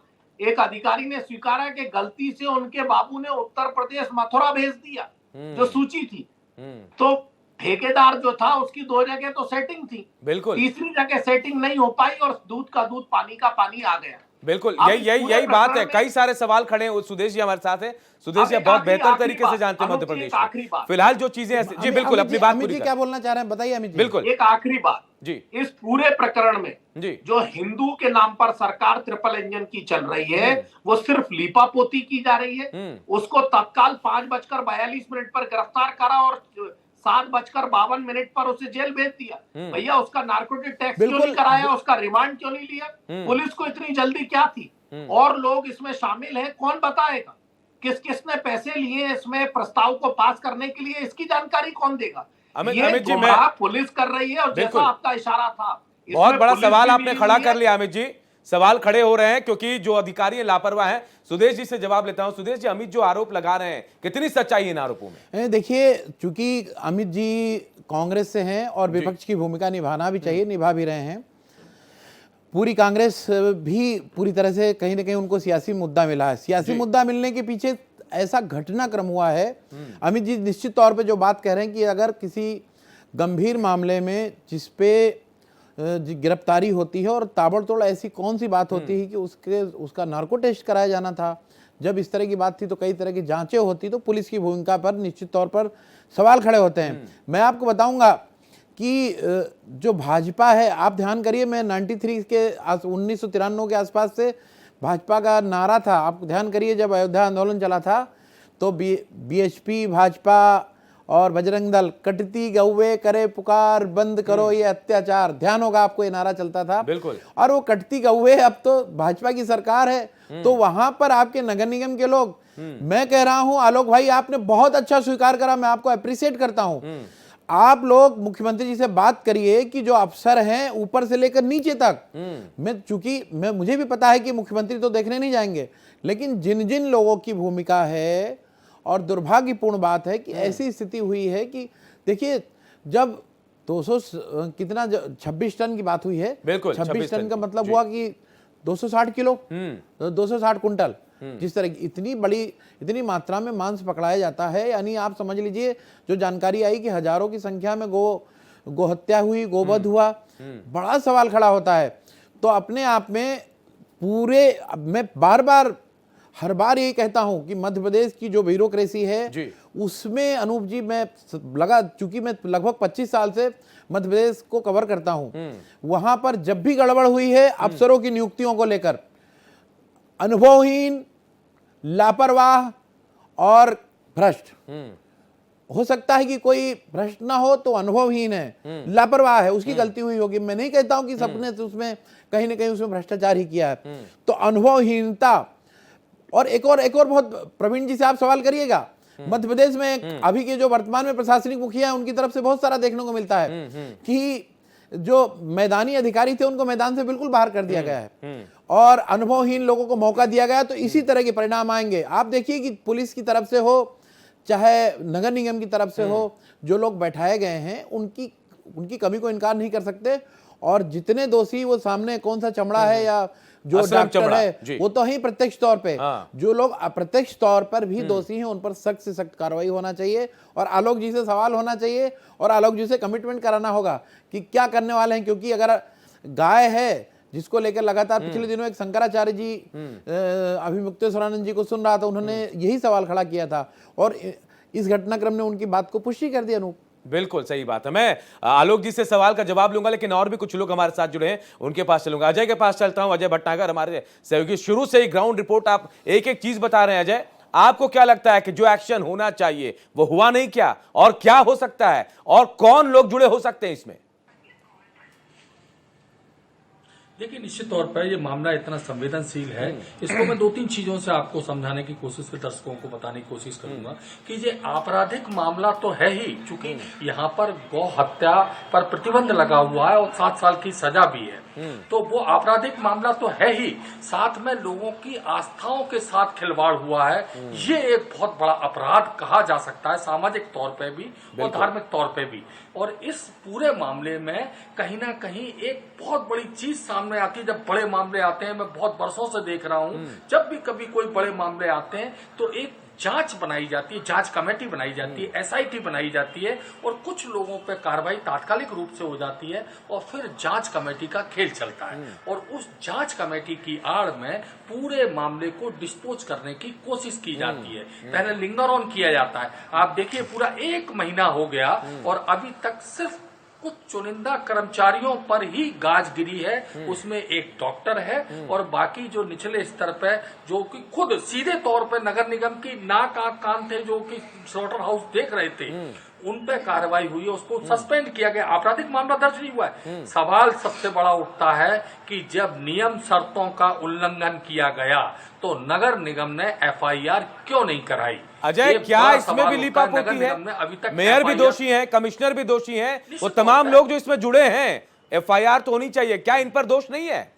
एक अधिकारी ने स्वीकारा कि गलती से उनके बाबू ने उत्तर प्रदेश मथुरा भेज दिया जो सूची थी। तो ठेकेदार जो था उसकी 2 जगह तो सेटिंग थी, बिल्कुल, तीसरी जगह सेटिंग नहीं हो पाई और दूध का दूध पानी का पानी आ गया। बिल्कुल, यही बात है। कई सारे सवाल खड़े हैं। सुदेश जी हमारे साथ हैं। सुदेश जी बहुत बेहतर तरीके से जानते हैं मध्य प्रदेश में फिलहाल जो चीजें। जी बिल्कुल, अपनी बात पूरी क्या बोलना चाह रहे हैं बताइए अमित जी। बिल्कुल, एक आखिरी बात जी, इस पूरे प्रकरण में जी, जो हिंदू के नाम पर सरकार ट्रिपल इंजन की चल रही है वो सिर्फ लीपापोती की जा रही है। उसको तत्काल 5:42 पर गिरफ्तार करा और 7:52 पर उसे जेल भेज दिया। भैया उसका नार्कोटिक टैक्स क्यों नहीं कराया, उसका रिमांड क्यों नहीं लिया, पुलिस को इतनी जल्दी क्या थी? और लोग इसमें शामिल हैं, कौन बताएगा? किस किसने पैसे लिए इसमें प्रस्ताव को पास करने के लिए, इसकी जानकारी कौन देगा? अमित जी, मैं पुलिस कर रही है और जैसा आपका इशारा था, बहुत बड़ा सवाल आपने खड़ा कर लिया अमित जी। सवाल खड़े हो रहे हैं क्योंकि जो अधिकारी लापरवाह हैं। सुदेश जी से जवाब लेता हूं। सुदेश जी, अमित जो आरोप लगा रहे हैं, कितनी सच्चाई है इन आरोपों में? देखिए, चूंकि अमित जी कांग्रेस से हैं और विपक्ष की भूमिका निभाना भी चाहिए, निभा भी रहे हैं। पूरी कांग्रेस भी पूरी तरह से कहीं ना कहीं उनको सियासी मुद्दा मिला है। सियासी मुद्दा मिलने के पीछे ऐसा घटनाक्रम हुआ है। अमित जी निश्चित तौर पे जो बात कह रहे हैं कि अगर किसी गंभीर मामले में जिसपे गिरफ्तारी होती है और ताबड़तोड़ ऐसी कौन सी बात होती है कि उसका नार्को टेस्ट कराया जाना था, जब इस तरह की बात थी तो कई तरह की जांचें होती, तो पुलिस की भूमिका पर निश्चित तौर पर सवाल खड़े होते हैं। मैं आपको बताऊंगा कि जो भाजपा है, आप ध्यान करिए, मैं 93 के 1993 के आसपास से भाजपा का नारा था, आप ध्यान करिए, जब अयोध्या आंदोलन चला था तो बीएचपी, भाजपा और बजरंग दल, कटती गौवे करे पुकार, बंद करो ये अत्याचार, ध्यान होगा आपको, ये नारा चलता था। बिल्कुल। और वो कटती गौवे अब तो भाजपा की सरकार है, तो वहां पर आपके नगर निगम के लोग, मैं कह रहा हूं आलोक भाई, आपने बहुत अच्छा स्वीकार करा, मैं आपको अप्रिशिएट करता हूं। आप लोग मुख्यमंत्री जी से बात करिए कि जो अफसर हैं ऊपर से लेकर नीचे तक, मुझे भी पता है कि मुख्यमंत्री तो देखने नहीं जाएंगे, लेकिन जिन जिन लोगों की भूमिका है, और दुर्भाग्यपूर्ण बात है कि ऐसी स्थिति हुई है कि देखिए, जब 26 टन की बात हुई है, बिल्कुल 26 टन का मतलब हुआ कि 260 किलो, 260 कुंटल, जिस तरह की इतनी मात्रा में मांस पकड़ाया जाता है, यानी आप समझ लीजिए, जो जानकारी आई कि हजारों की संख्या में गोहत्या हुई, गोवध हुआ, बड़ा सवाल खड़ा होता है। तो अपने आप में मैं हर बार यही कहता हूं कि मध्य प्रदेश की जो ब्यूरोक्रेसी है उसमें, अनूप जी, चूंकि मैं लगभग 25 साल से मध्य प्रदेश को कवर करता हूं, वहां पर जब भी गड़बड़ हुई है अफसरों की नियुक्तियों को लेकर, अनुभवहीन, लापरवाह और भ्रष्ट, हो सकता है कि कोई भ्रष्ट ना हो तो अनुभवहीन है, लापरवाह है, उसकी गलती हुई होगी, मैं नहीं कहता हूं कि सबने उसमें कहीं ना कहीं उसमें भ्रष्टाचार ही किया है। तो अनुभवहीनता, और एक और बहुत, प्रवीण जी से आप सवाल करिएगा, मध्य प्रदेश में अभी के जो वर्तमान में प्रशासनिक मुखिया है उनकी तरफ से बहुत सारा देखने को मिलता है कि जो मैदानी अधिकारी थे उनको मैदान से बिल्कुल बाहर कर दिया गया है और अनुभवहीन लोगों को मौका दिया गया। तो इसी तरह के परिणाम आएंगे। आप देखिए कि पुलिस की तरफ से हो चाहे नगर निगम की तरफ से हो, जो लोग बैठाए गए हैं उनकी कमी को इनकार नहीं कर सकते, और जितने दोषी वो सामने, कौन सा चमड़ा है या जो डॉक्टर है, वो तो ही प्रत्यक्ष तौर पे, जो लोग अप्रत्यक्ष तौर पर भी दोषी हैं उन पर सख्त से सख्त कार्रवाई होना चाहिए, और आलोक जी से सवाल होना चाहिए और आलोक जी से कमिटमेंट कराना होगा कि क्या करने वाले हैं। क्योंकि अगर गाय है जिसको लेकर लगातार पिछले दिनों एक शंकराचार्य जी अभी मुक्तेश्वरानंद जी को सुन रहा था, उन्होंने यही सवाल खड़ा किया था और इस घटनाक्रम ने उनकी बात को पुष्टि कर दी। अनूप, बिल्कुल सही बात है। मैं आलोक जी से सवाल का जवाब लूंगा, लेकिन और भी कुछ लोग हमारे साथ जुड़े हैं, उनके पास चलूंगा। अजय के पास चलता हूं। अजय भटनागर हमारे सहयोगी, शुरू से ही ग्राउंड रिपोर्ट आप एक एक चीज बता रहे हैं। अजय, आपको क्या लगता है कि जो एक्शन होना चाहिए वो हुआ नहीं क्या, और क्या हो सकता है, और कौन लोग जुड़े हो सकते हैं इसमें? देखिए, निश्चित तौर पर ये मामला इतना संवेदनशील है, इसको मैं 2-3 चीजों से आपको समझाने की कोशिश, दर्शकों को बताने की कोशिश करूंगा कि ये आपराधिक मामला तो है ही, चूंकि यहाँ पर गौ हत्या पर प्रतिबंध लगा हुआ है और 7 साल की सजा भी है। तो वो आपराधिक मामला तो है ही, साथ में लोगों की आस्थाओं के साथ खिलवाड़ हुआ है। ये एक बहुत बड़ा अपराध कहा जा सकता है, सामाजिक तौर पे भी और धार्मिक तौर पे भी। और इस पूरे मामले में कहीं ना कहीं एक बहुत बड़ी चीज सामने आती है। जब बड़े मामले आते हैं, मैं बहुत वर्षों से देख रहा हूं, जब भी कभी कोई बड़े मामले आते हैं तो एक जांच बनाई जाती है, जांच कमेटी बनाई जाती है, एसआईटी बनाई जाती है, और कुछ लोगों पे कार्रवाई तात्कालिक रूप से हो जाती है, और फिर जांच कमेटी का खेल चलता है। और उस जांच कमेटी की आड़ में पूरे मामले को डिस्पोज करने की कोशिश की जाती है। पहले लिंगर ऑन किया जाता है। आप देखिए, पूरा 1 महीना हो गया और अभी तक सिर्फ कुछ चुनिंदा कर्मचारियों पर ही गाज गिरी है। उसमें एक डॉक्टर है और बाकी जो निचले स्तर पे, जो कि खुद सीधे तौर पे नगर निगम की नाक आंख कान थे, जो कि स्लॉटर हाउस देख रहे थे, उन पे कार्रवाई हुई है, उसको सस्पेंड किया गया। आपराधिक मामला दर्ज नहीं हुआ है। सवाल सबसे बड़ा उठता है कि जब नियम शर्तों का उल्लंघन किया गया तो नगर निगम ने एफआईआर क्यों नहीं कराई? अजय, क्या इसमें भी लीपापोती है? मेयर भी दोषी हैं, कमिश्नर भी दोषी हैं, वो तमाम लोग जो इसमें जुड़े हैं, एफआईआर तो होनी चाहिए। क्या इन पर दोष नहीं है?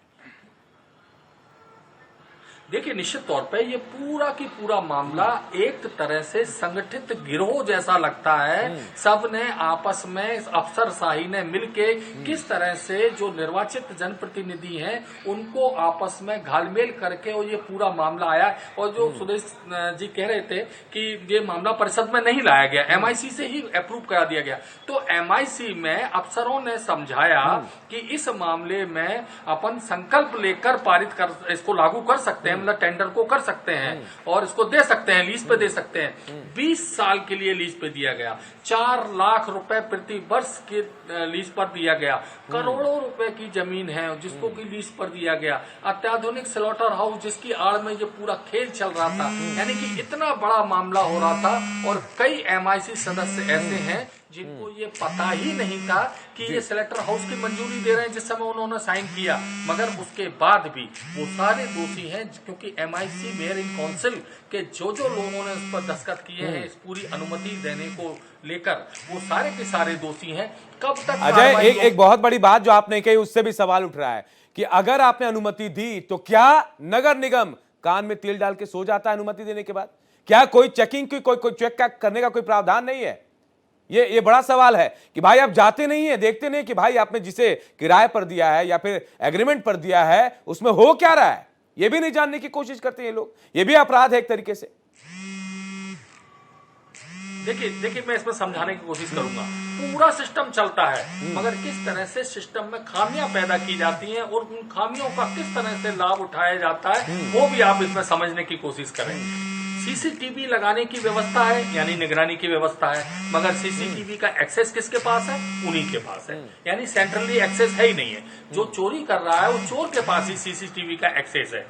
देखिए, निश्चित तौर पे ये पूरा की पूरा मामला एक तरह से संगठित गिरोह जैसा लगता है। सब ने आपस में, अफसरशाही ने मिलके किस तरह से जो निर्वाचित जनप्रतिनिधि हैं उनको आपस में घालमेल करके और ये पूरा मामला आया। और जो सुदेश जी कह रहे थे कि ये मामला परिषद में नहीं लाया गया, एमआईसी से ही अप्रूव करा दिया गया, तो एमआईसी में अफसरों ने समझाया कि इस मामले में अपन संकल्प लेकर पारित कर, इसको लागू कर सकते हैं, मतलब टेंडर को कर सकते हैं और इसको दे सकते हैं, लीज पे दे सकते हैं। 20 साल के लिए लीज पे दिया गया, 4 लाख रुपए प्रति वर्ष के लीज पर दिया गया। करोड़ों रुपए की जमीन है जिसको की लीज पर दिया गया। अत्याधुनिक स्लॉटर हाउस जिसकी आड़ में ये पूरा खेल चल रहा था, यानी कि इतना बड़ा मामला हो रहा था। और कई एमआईसी सदस्य ऐसे हैं जिनको ये पता ही नहीं था कि ये सिलेक्टर हाउस की मंजूरी दे रहे हैं जिस समय उन्होंने साइन किया, मगर उसके बाद भी वो सारे दोषी हैं, क्योंकि एमआईसी मेयर इन काउंसिल के जो लोगों ने उस पर दस्तखत किए हैं इस पूरी अनुमति देने को लेकर, वो सारे के सारे दोषी हैं। कब तक? अजय, एक बहुत बड़ी बात जो आपने कही उससे भी सवाल उठ रहा है कि अगर आपने अनुमति दी तो क्या नगर निगम कान में तेल डाल के सो जाता है अनुमति देने के बाद? क्या कोई चेकिंग की, कोई चेक करने का कोई प्रावधान नहीं है? ये बड़ा सवाल है कि भाई आप जाते नहीं है, देखते नहीं कि भाई आपने जिसे किराए पर दिया है या फिर एग्रीमेंट पर दिया है उसमें हो क्या रहा है, ये भी नहीं जानने की कोशिश करते हैं लोग। ये भी अपराध है एक तरीके से। देखिए मैं इसमें समझाने की कोशिश करूंगा। पूरा सिस्टम चलता है, मगर किस तरह से सिस्टम में खामियां पैदा की जाती हैं और उन खामियों का किस तरह से लाभ उठाया जाता है, वो भी आप इसमें समझने की कोशिश करें। सीसीटीवी लगाने की व्यवस्था है, यानी निगरानी की व्यवस्था है, मगर सीसीटीवी का एक्सेस किसके पास है? उन्हीं के पास है, यानी सेंट्रली एक्सेस है ही नहीं है। जो चोरी कर रहा है वो चोर के पास ही सीसीटीवी का एक्सेस है।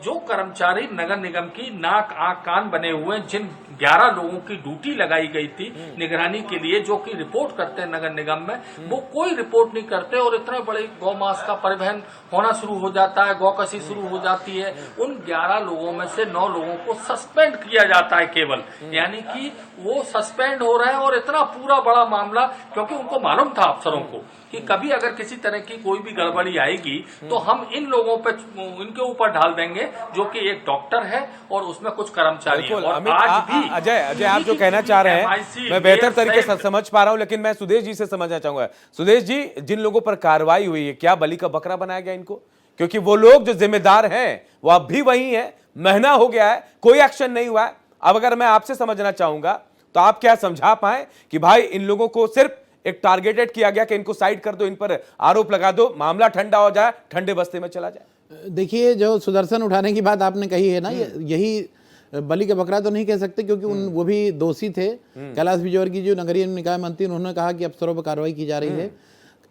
जो कर्मचारी नगर निगम की नाक आंख कान बने हुए, जिन 11 लोगों की ड्यूटी लगाई गई थी निगरानी के लिए, जो कि रिपोर्ट करते हैं नगर निगम में, वो कोई रिपोर्ट नहीं करते और इतने बड़े गौमांस का परिवहन होना शुरू हो जाता है, गौकसी शुरू हो जाती है। उन 11 लोगों में से 9 लोगों को सस्पेंड किया जाता है केवल, यानी कि वो सस्पेंड हो रहे हैं। और इतना पूरा बड़ा मामला, क्योंकि उनको मालूम था अफसरों को कि कभी अगर किसी तरह की कोई भी गड़बड़ी आएगी तो हम इन लोगों पे, इनके ऊपर ढाल देंगे, जो कि एक डॉक्टर है और उसमें कुछ कर्मचारी हैं। और आज भी अजय आप जो कहना चाह रहे हैं मैं बेहतर तरीके से समझ पा रहा हूं, लेकिन मैं सुदेश जी से समझना चाहूंगा। सुदेश जी, जिन लोगों पर कार्रवाई हुई है, क्या बलि का बकरा बनाया गया इनको? क्योंकि वो लोग जो जिम्मेदार हैं वो अब भी वही है, महीना हो गया है, कोई एक्शन नहीं हुआ है। अब अगर मैं आपसे समझना चाहूंगा तो आप क्या समझा पाए कि भाई इन लोगों को सिर्फ एक टारगेटेड किया गया कि इनको साइड कर दो, इन पर आरोप लगा दो, मामला ठंडा हो जाए, ठंडे बस्ते में चला जाए? देखिए, जो सुदर्शन उठाने की बात आपने कही है ना, यही बलि का बकरा तो नहीं कह सकते, क्योंकि वो भी दोषी थे। कैलाश विजयवर्गीय की जो नगरीय निकाय मंत्री, उन्होंने कहा कि अफसरों पर कार्रवाई की जा रही है।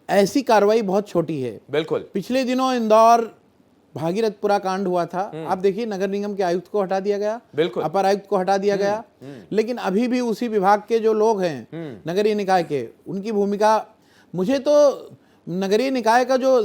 ऐसी कार्रवाई बहुत छोटी है। बिल्कुल। पिछले दिनों इंदौर भागीरथपुरा कांड हुआ था, आप देखिए नगर निगम के आयुक्त को हटा दिया गया, बिल्कुल, अपर आयुक्त को हटा दिया गया, लेकिन अभी भी उसी विभाग के जो लोग हैं नगरीय निकाय के, उनकी भूमिका, मुझे तो नगरीय निकाय का जो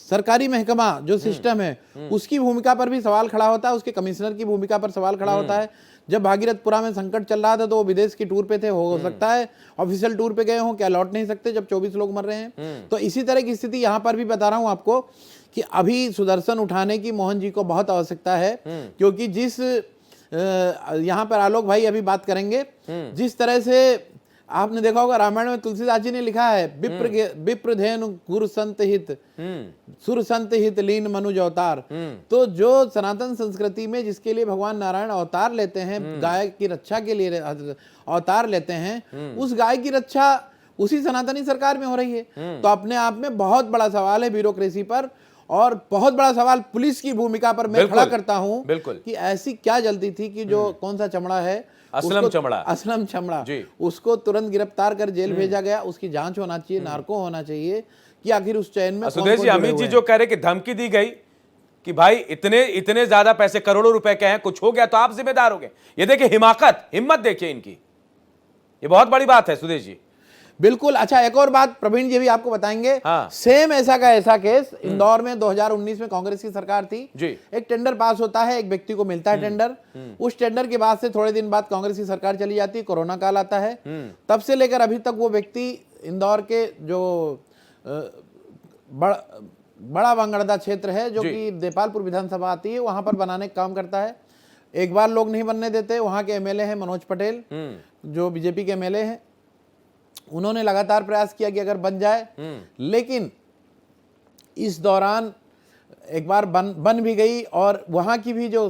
सरकारी महकमा जो सिस्टम है उसकी भूमिका पर भी सवाल खड़ा होता है, उसके कमिश्नर की भूमिका पर सवाल खड़ा होता है। जब भागीरथपुरा में संकट चल रहा था तो वो विदेश की टूर पे थे, हो सकता है ऑफिशियल टूर पे गए हों, क्या लौट नहीं सकते जब 24 लोग मर रहे हैं। तो इसी तरह की स्थिति यहाँ पर भी बता रहा हूँ आपको कि अभी सुदर्शन उठाने की मोहन जी को बहुत आवश्यकता है, क्योंकि जिस यहाँ पर आलोक भाई अभी बात करेंगे, जिस तरह से आपने देखा होगा रामायण में तुलसीदास जी ने लिखा है, विप्र धेनु गुरु संत हित सुर संत हित लीन मनुज अवतार। तो जो सनातन संस्कृति में जिसके लिए भगवान नारायण अवतार लेते हैं, गाय की रक्षा के लिए अवतार लेते हैं, उस गाय की रक्षा उसी सनातनी सरकार में हो रही है। तो अपने आप में बहुत बड़ा सवाल है ब्यूरोक्रेसी पर, और बहुत बड़ा सवाल पुलिस की भूमिका पर मैं खड़ा करता हूं कि ऐसी क्या जल्दी थी कि जो कौन सा चमड़ा है, असलम चमड़ा उसको तुरंत गिरफ्तार कर जेल भेजा गया। उसकी जांच होना चाहिए, नार्को होना चाहिए कि आखिर उस चैन में सुदेश जी, अमित जी जो कह रहे कि धमकी दी गई कि भाई इतने ज्यादा पैसे करोड़ों रुपए के हैं, कुछ हो गया तो आप जिम्मेदार हो गए। ये देखिए हिम्मत देखिए इनकी, ये बहुत बड़ी बात है सुदेश जी। बिल्कुल। अच्छा, एक और बात प्रवीण जी भी आपको बताएंगे। सेम ऐसा का ऐसा केस इंदौर में 2019 में कांग्रेस की सरकार थी जी। एक टेंडर पास होता है, एक व्यक्ति को मिलता है टेंडर, उस टेंडर के बाद से थोड़े दिन बाद कांग्रेस की सरकार चली जाती है, कोरोना काल आता है, तब से लेकर अभी तक वो व्यक्ति इंदौर के जो बड़ा वांगड़दा क्षेत्र है, जो कि देपालपुर विधानसभा आती है, वहां पर बनाने का काम करता है। एक बार लोग नहीं बनने देते। वहां के एमएलए हैं मनोज पटेल, जो बीजेपी के एमएलए हैं, उन्होंने लगातार प्रयास किया कि अगर बन जाए, लेकिन इस दौरान एक बार बन भी गई और वहां की भी जो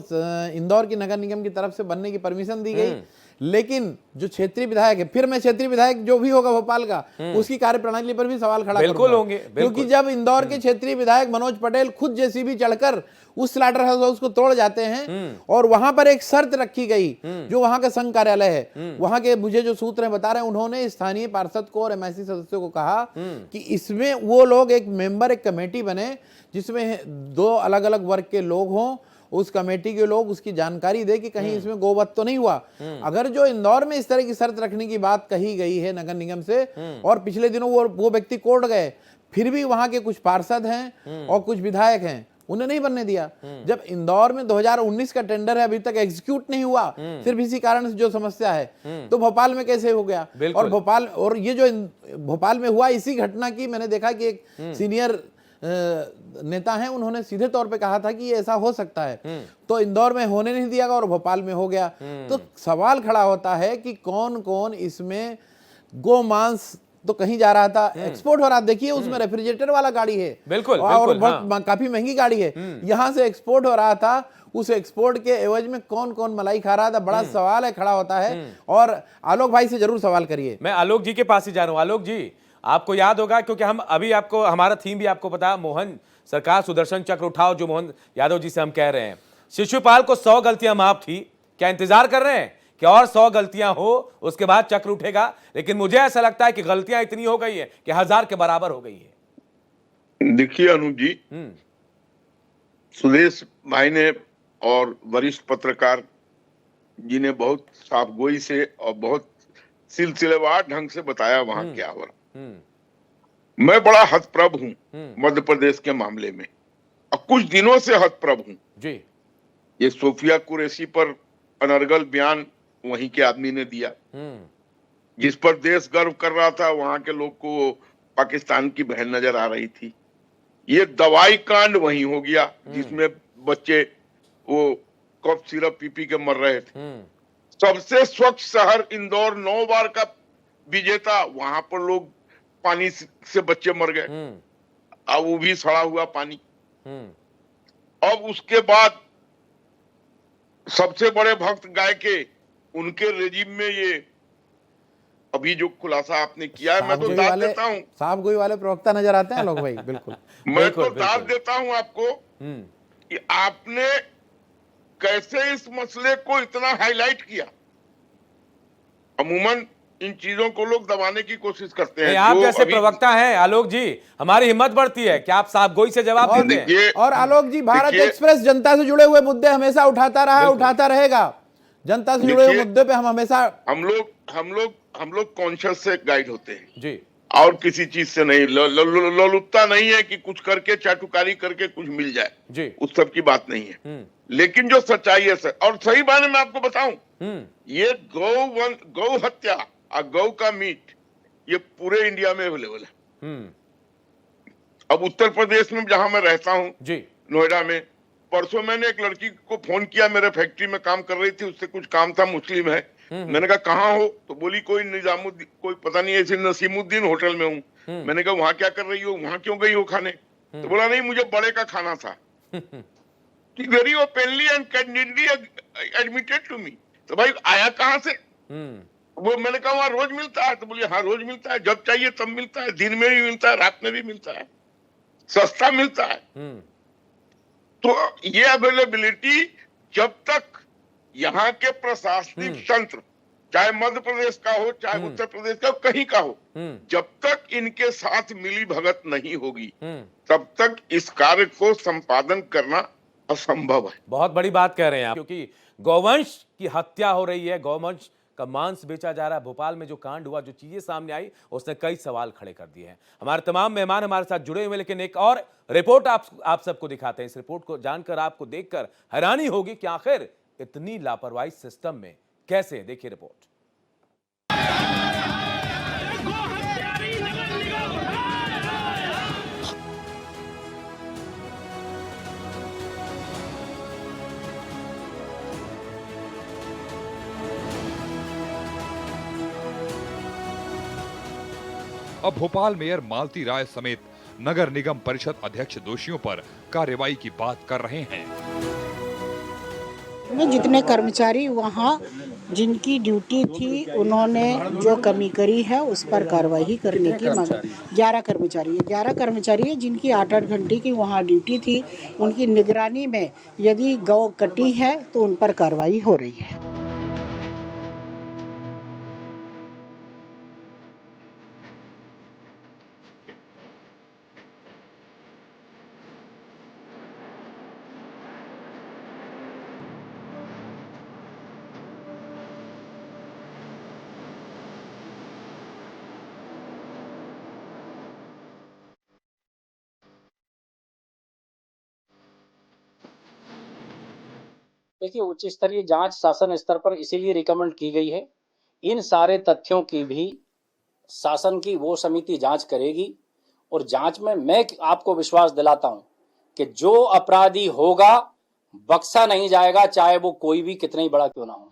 इंदौर की नगर निगम की तरफ से बनने की परमिशन दी गई, लेकिन जो क्षेत्रीय विधायक है, फिर मैं क्षेत्रीय विधायक जो भी होगा भोपाल का, उसकी कार्यप्रणाली पर भी सवाल खड़ा बिल्कुल होंगे, क्योंकि जब इंदौर के क्षेत्रीय विधायक मनोज पटेल खुद जेसीबी चढ़कर उस स्लाटर हाउस को तोड़ जाते हैं और वहां पर एक शर्त रखी गई, जो वहां का संघ कार्यालय है, वहां के मुझे जो सूत्र हैं बता रहे हैं, उन्होंने स्थानीय पार्षद को और एमआईसी सदस्यों को कहा कि इसमें वो लोग एक मेंबर, एक कमेटी बने जिसमें 2 अलग अलग वर्ग के लोग हों, उस कमेटी के लोग उसकी जानकारी दे कि कहीं इसमें गोवध तो नहीं हुआ। अगर जो इंदौर में इस तरह की शर्त रखने की बात कही गई है नगर निगम से, और पिछले दिनों वो व्यक्ति कोर्ट गए, फिर भी वहां के कुछ पार्षद हैं और कुछ विधायक हैं, उन्हें नहीं बनने दिया। जब इंदौर में 2019 का टेंडर है, अभी तक एग्जीक्यूट नहीं हुआ, सिर्फ इसी कारण से जो समस्या है, तो भोपाल में कैसे हो गया? और ये जो भोपाल में हुआ, इसी घटना की मैंने देखा कि एक सीनियर नेता हैं, उन्होंने सीधे तौर पे कहा था कि ये ऐसा हो सकता है, तो इंदौर में होने नहीं दिया और भोपाल में हो गया। तो सवाल खड़ा होता है कि कौन कौन इसमें गोमांस तो कहीं जा रहा था, एक्सपोर्ट हो रहा। देखिए उसमें रेफ्रिजरेटर वाला गाड़ी है, बिल्कुल, और काफी महंगी गाड़ी है, यहां से एक्सपोर्ट हो रहा था। उस एक्सपोर्ट के एवज में कौन कौन मलाई खा रहा था, बड़ा सवाल है खड़ा होता है। और आलोक भाई से जरूर सवाल करिए। मैं आलोक जी के पास ही जा रहा हूं। आलोक जी, आपको याद होगा, क्योंकि हम अभी आपको हमारा थीम भी आपको पता, मोहन सरकार सुदर्शन चक्र उठाओ, जो मोहन यादव जी से हम कह रहे हैं। शिशुपाल को 100 गलतियां माफ थी, क्या इंतजार कर रहे हैं कि और 100 गलतियां हो उसके बाद चक्र उठेगा? लेकिन मुझे ऐसा लगता है कि गलतियां इतनी हो गई है कि 1000 के बराबर हो गई है। देखिए अनूप जी, सुदेश भाई ने और वरिष्ठ पत्रकार जी ने बहुत साफगोई से और बहुत सिलसिलेवार ढंग से बताया वहां क्या हो रहा। मैं बड़ा हतप्रभ हूं मध्य प्रदेश के मामले में, और कुछ दिनों से हतप्रभ हूं जी। ये सोफिया कुरैशी पर अनर्गल बयान वहीं के आदमी ने दिया, जिस पर देश गर्व कर रहा था, वहां के लोग को पाकिस्तान की बहन नजर आ रही थी। ये दवाई कांड वहीं हो गया, जिसमें बच्चे वो कफ सिरप पी के मर रहे थे। सबसे स्वच्छ शहर इंदौर 9 बार का विजेता, वहां पर लोग पानी से बच्चे मर गए, अब वो भी सड़ा हुआ पानी। अब उसके बाद सबसे बड़े भक्त गाय के, उनके रेजिम में ये अभी जो खुलासा आपने किया है, मैं तो दाद देता हूँ। साहब गोई वाले प्रवक्ता नजर आते हैं लोग भाई, बिल्कुल। मैं तो दाद देता हूँ आपको कि आपने कैसे इस मसले को इतना हाईलाइट किया। अमूमन इन चीजों को लोग दबाने की कोशिश करते हैं। आप जैसे प्रवक्ता हैं आलोक जी, हमारी हिम्मत बढ़ती है कि आप साफगोई से जवाब देते हैं। और आलोक जी, भारत एक्सप्रेस जनता से जुड़े हुए मुद्दे हमेशा उठाता रहा है, उठाता रहेगा। जनता से जुड़े हुए मुद्दे पे हम हमेशा हम लोग कॉन्शियस से गाइड होते हैं जी, और किसी चीज से नहीं। लोलुपता नहीं है कि कुछ करके चाटुकारी करके कुछ मिल जाए जी, उस सब की बात नहीं है। लेकिन जो सच्चाई है, और सही मायने में आपको बताऊं, ये गौ हत्या और गौ का मीट ये पूरे इंडिया में अवेलेबल है। अब उत्तर प्रदेश में जहां मैं रहता हूं जी, नोएडा में, परसों मैंने एक लड़की को फोन किया, मेरे फैक्ट्री में काम कर रही थी, उससे कुछ काम था, मुस्लिम है। मैंने कहा कहाँ हो, तो बोली कोई निजामुद्दीन, कोई पता नहीं ऐसे नसीमुद्दीन होटल में हूँ। मैंने कहा वहां क्या कर रही हो, वहां क्यों गई हो खाने? तो बोला नहीं मुझे बड़े का खाना था। Very openly and candidly admitted to me. तो भाई आया कहाँ से? वो मैंने कहा वहां रोज मिलता है, तो बोलिए हाँ रोज मिलता है, जब चाहिए तब मिलता है, दिन में भी मिलता है, रात में भी मिलता है, सस्ता मिलता है। तो ये अवेलेबिलिटी जब तक यहाँ के प्रशासनिक तंत्र, चाहे मध्य प्रदेश का हो चाहे उत्तर प्रदेश का हो, कहीं का हो, जब तक इनके साथ मिली भगत नहीं होगी तब तक इस कार्य को संपादन करना असंभव है। बहुत बड़ी बात कह रहे हैं आप, क्योंकि गौवंश की हत्या हो रही है, गौवंश का मांस बेचा जा रहा है। भोपाल में जो कांड हुआ, जो चीजें सामने आई, उसने कई सवाल खड़े कर दिए हैं। हमारे तमाम मेहमान हमारे साथ जुड़े हुए, लेकिन एक और रिपोर्ट आप सबको दिखाते हैं। इस रिपोर्ट को जानकर आपको देखकर हैरानी होगी कि आखिर इतनी लापरवाही सिस्टम में कैसे। देखिए रिपोर्ट। अब भोपाल मेयर मालती राय समेत नगर निगम परिषद अध्यक्ष दोषियों पर कार्रवाई की बात कर रहे हैं। जितने कर्मचारी वहाँ जिनकी ड्यूटी थी उन्होंने जो कमी करी है उस पर कार्रवाई करने की मांग। 11 कर्मचारी है जिनकी 8-8 घंटे की वहाँ ड्यूटी थी। उनकी निगरानी में यदि गौ कटी है तो उन पर कार्रवाई हो रही है। देखिए, उच्च स्तरीय जांच शासन स्तर पर इसीलिए रिकमेंड की गई है। इन सारे तथ्यों की भी शासन की वो समिति जांच करेगी और जांच में मैं आपको विश्वास दिलाता हूं कि जो अपराधी होगा बख्शा नहीं जाएगा, चाहे वो कोई भी कितना ही बड़ा क्यों ना हो।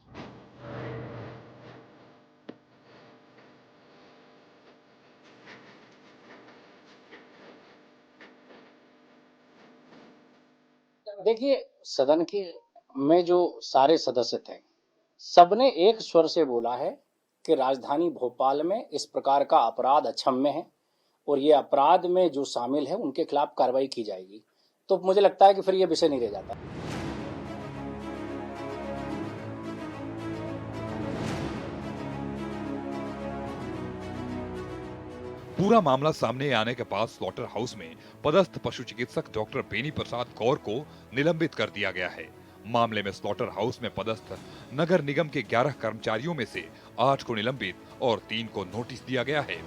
देखिए, सदन के में जो सारे सदस्य थे, सबने एक स्वर से बोला है कि राजधानी भोपाल में इस प्रकार का अपराध अक्षम्य है और ये अपराध में जो शामिल है उनके खिलाफ कार्रवाई की जाएगी। तो मुझे लगता है कि फिर ये विषय नहीं रह जाता। पूरा मामला सामने आने के बाद स्लॉटर हाउस में पदस्थ पशु चिकित्सक डॉक्टर बेनी प्रसाद कौर को निलंबित कर दिया गया है। मामले में स्लॉटर हाउस में पदस्थ नगर निगम के 11 कर्मचारियों में से 8 को निलंबित और 3 को नोटिस दिया गया है।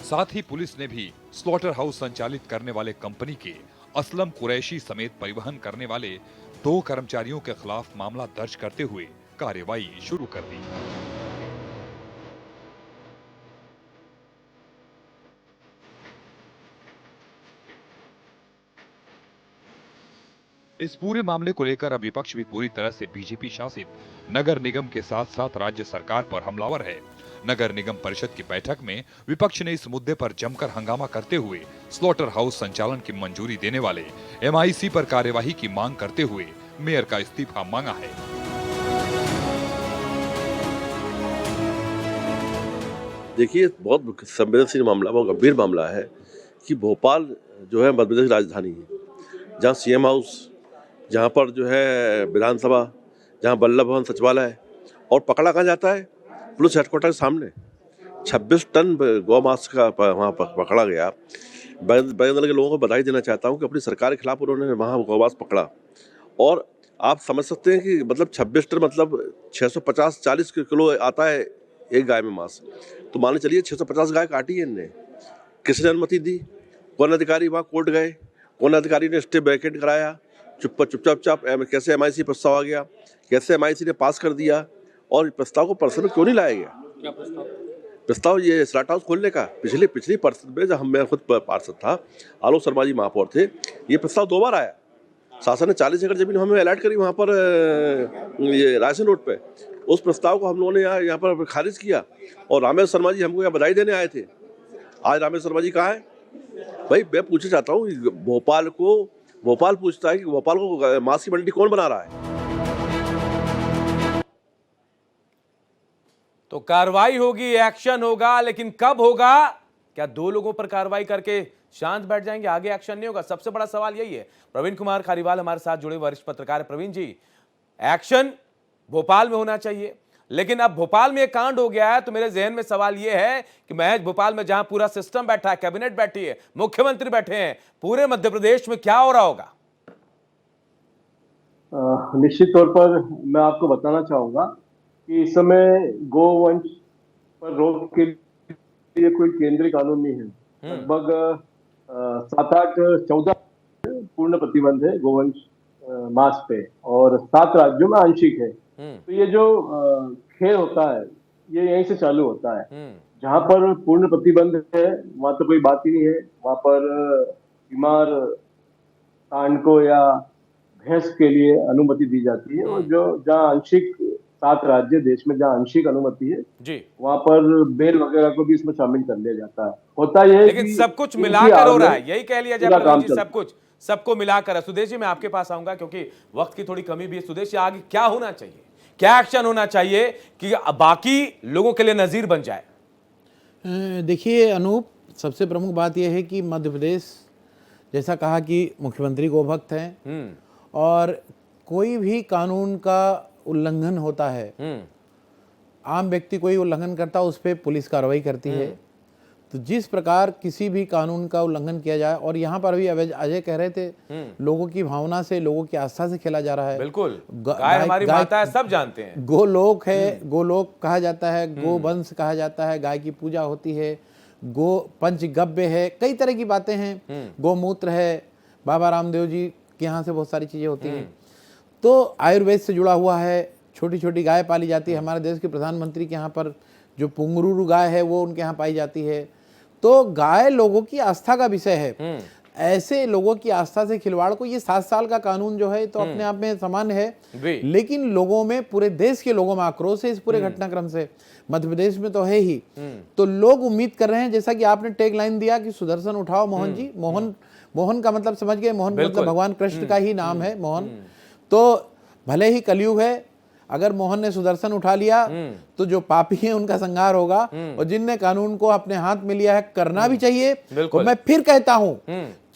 साथ ही पुलिस ने भी स्लॉटर हाउस संचालित करने वाले कंपनी के असलम कुरैशी समेत परिवहन करने वाले 2 कर्मचारियों के खिलाफ मामला दर्ज करते हुए कार्रवाई शुरू कर दी। इस पूरे मामले को लेकर अब विपक्ष भी पूरी तरह से बीजेपी शासित नगर निगम के साथ साथ राज्य सरकार पर हमलावर है। नगर निगम परिषद की बैठक में विपक्ष ने इस मुद्दे पर जमकर हंगामा करते हुए स्लॉटर हाउस संचालन की मंजूरी देने वाले MIC पर कार्यवाही की मांग करते हुए मेयर का इस्तीफा मांगा है। देखिए, बहुत संवेदनशील मामला, बहुत गंभीर मामला है कि भोपाल जो है मध्य प्रदेश की राजधानी है, जहाँ CM हाउस, जहाँ पर जो है विधानसभा, जहाँ वल्लभ भवन सचिवालय, और पकड़ा कहाँ जाता है? पुलिस हेडक्वार्टर के सामने 26 टन गौ मांस का वहाँ पर पकड़ा गया। बजरंग दल के लोगों को बधाई देना चाहता हूँ कि अपनी सरकार के खिलाफ उन्होंने वहाँ गौ मांस पकड़ा। और आप समझ सकते हैं कि मतलब 26 टन मतलब 650-40 किलो आता है एक गाय में मांस। तो मान चलिए 650 गाय काटी है इनने। किसने अनुमति दी? कौन अधिकारी वहाँ कोर्ट गए? कौन अधिकारी ने स्टे वैकेट कराया? चुपचाप कैसे MIC प्रस्ताव आ गया, कैसे MIC ने पास कर दिया, और प्रस्ताव को परिषद में क्यों नहीं लाया गया? क्या प्रस्ताव ये स्लाट हाउस खोलने का पिछली परिषद में, जब मैं खुद पार्षद था, आलोक शर्मा जी महापौर थे, ये प्रस्ताव 2 बार आया। शासन ने 40 एकड़ जमीन हमें अलॉट करी वहाँ पर ये रायसेन रोड पे। उस प्रस्ताव को हम लोगों ने यहाँ पर खारिज किया, और रामेश्वर शर्मा जी हमको यहाँ बधाई देने आए थे। आज रामेश्वर शर्मा जी कहाँ है? भाई मैं पूछना चाहता हूँ, भोपाल पूछता है कि भोपाल को मांस की मंडी कौन बना रहा है? तो कार्रवाई होगी, एक्शन होगा, लेकिन कब होगा? क्या 2 लोगों पर कार्रवाई करके शांत बैठ जाएंगे, आगे एक्शन नहीं होगा? सबसे बड़ा सवाल यही है। प्रवीण कुमार खारीवाल हमारे साथ जुड़े वरिष्ठ पत्रकार। प्रवीण जी, एक्शन भोपाल में होना चाहिए, लेकिन अब भोपाल में एक कांड हो गया है, तो मेरे जहन में सवाल यह है कि महज भोपाल में जहां पूरा सिस्टम बैठा है, कैबिनेट बैठी है, मुख्यमंत्री बैठे हैं, पूरे मध्य प्रदेश में क्या हो रहा होगा? निश्चित तौर पर मैं आपको बताना चाहूंगा कि इस समय गोवंश पर रोक के लिए कोई केंद्रीय कानून नहीं है। लगभग 7-8 14 पूर्ण प्रतिबंध है गोवंश मांस पे, और 7 राज्यों में आंशिक है। तो ये जो खेल होता है ये यहीं से चालू होता है। जहां पर पूर्ण प्रतिबंध है वहां तो कोई बात ही नहीं है, वहां पर बीमार सांड को या भैंस के लिए अनुमति दी जाती है, और जो जहाँ आंशिक 7 राज्य देश में जहाँ आंशिक अनुमति है जी, वहां पर बेल वगैरह को भी इसमें शामिल कर लिया जाता है। होता यह है लेकिन सब कुछ मिलाकर हो रहा है, यही कह लिया जाए प्रवीण जी, सब कुछ सबको मिलाकर है। सुदेश जी, मैं आपके पास आऊंगा क्योंकि वक्त की थोड़ी कमी भी है। सुदेश जी, आगे क्या होना चाहिए, क्या एक्शन होना चाहिए कि बाकी लोगों के लिए नजीर बन जाए? देखिए अनूप, सबसे प्रमुख बात यह है कि मध्य प्रदेश, जैसा कहा कि मुख्यमंत्री गोभक्त हैं, और कोई भी कानून का उल्लंघन होता है, आम व्यक्ति कोई उल्लंघन करता है, उस पर पुलिस कार्रवाई करती है। तो जिस प्रकार किसी भी कानून का उल्लंघन किया जाए, और यहाँ पर भी अजय कह रहे थे, लोगों की भावना से, लोगों की आस्था से खेला जा रहा है। बिल्कुल, गाय हमारी माता है, सब जानते हैं। गोलोक है, गोलोक कहा जाता है, गोवंश कहा जाता है, गाय की पूजा होती है, गो पंचगव्य है, कई तरह की बातें हैं, गोमूत्र है, बाबा रामदेव जी के यहाँ से बहुत सारी चीजें होती हैं। तो आयुर्वेद से जुड़ा हुआ है, छोटी छोटी गाय पाली जाती है। हमारे देश के प्रधानमंत्री के यहाँ पर जो पुंगरूरु गाय है वो उनके यहाँ पाई जाती है। तो गाय लोगों की आस्था का विषय है। ऐसे लोगों की आस्था से खिलवाड़ को, ये 7 साल का कानून जो है तो अपने आप में सामान्य है, लेकिन लोगों में, पूरे देश के लोगों में आक्रोश है इस पूरे घटनाक्रम से। मध्य प्रदेश में तो है ही। तो लोग उम्मीद कर रहे हैं, जैसा कि आपने टैग लाइन दिया कि सुदर्शन उठाओ मोहन जी, मोहन का मतलब समझ गए, मोहन मतलब भगवान कृष्ण का ही नाम है मोहन। तो भले ही कलयुग है, अगर मोहन ने सुदर्शन उठा लिया तो जो पापी हैं उनका संहार होगा, और जिनने कानून को अपने हाथ में लिया है करना भी चाहिए। और मैं फिर कहता हूं,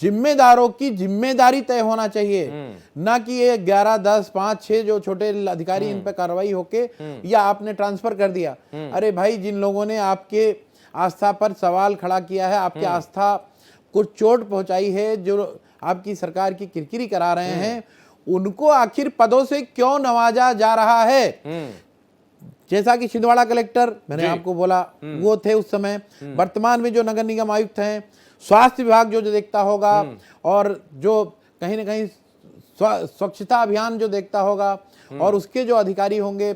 जिम्मेदारों की जिम्मेदारी तय होना चाहिए, ना कि ये 11, 10, 5, 6 जो छोटे अधिकारी इन पे कार्रवाई होके या आपने ट्रांसफर कर दिया। अरे भाई, जिन लोगों ने आपके आस्था पर सवाल खड़ा किया है, आपकी आस्था को चोट पहुंचाई है, जो आपकी सरकार की किरकिरी करा रहे हैं, उनको आखिर पदों से क्यों नवाजा जा रहा है? जैसा कि छिंदवाड़ा कलेक्टर, मैंने आपको बोला, वो थे उस समय। वर्तमान में जो नगर निगम आयुक्त हैं, स्वास्थ्य विभाग जो देखता होगा, और जो कहीं ना कहीं स्वच्छता अभियान जो देखता होगा, और उसके जो अधिकारी होंगे,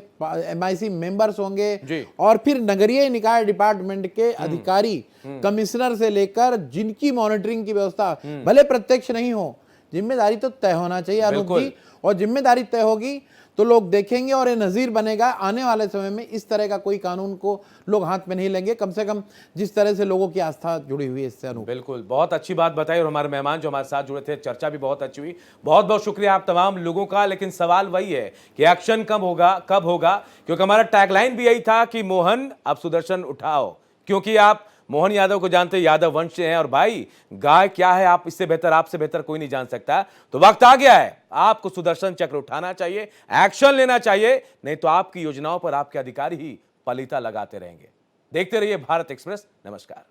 MIC मेंबर्स होंगे, और फिर नगरीय निकाय डिपार्टमेंट के अधिकारी, कमिश्नर से लेकर जिनकी मॉनिटरिंग की व्यवस्था, भले प्रत्यक्ष नहीं हो, जिम्मेदारी तो तय होना चाहिए अनूप जी। और जिम्मेदारी तय होगी तो लोग देखेंगे, और ये नजीर बनेगा। आने वाले समय में इस तरह का कोई कानून को लोग हाथ में नहीं लेंगे, कम से कम जिस तरह से लोगों की आस्था जुड़ी हुई है इससे। अनूप, बिल्कुल, बहुत अच्छी बात बताई, और हमारे मेहमान जो हमारे साथ जुड़े थे, चर्चा भी बहुत अच्छी हुई। बहुत बहुत शुक्रिया आप तमाम लोगों का। लेकिन सवाल वही है कि एक्शन कब होगा, क्योंकि हमारा टैगलाइन भी यही था कि मोहन अब सुदर्शन उठाओ, क्योंकि आप मोहन यादव को जानते, यादव वंश से हैं, और भाई गाय क्या है आप इससे बेहतर, आपसे बेहतर कोई नहीं जान सकता। तो वक्त आ गया है, आपको सुदर्शन चक्र उठाना चाहिए, एक्शन लेना चाहिए, नहीं तो आपकी योजनाओं पर आपके अधिकारी ही पलीता लगाते रहेंगे। देखते रहिए भारत एक्सप्रेस। नमस्कार।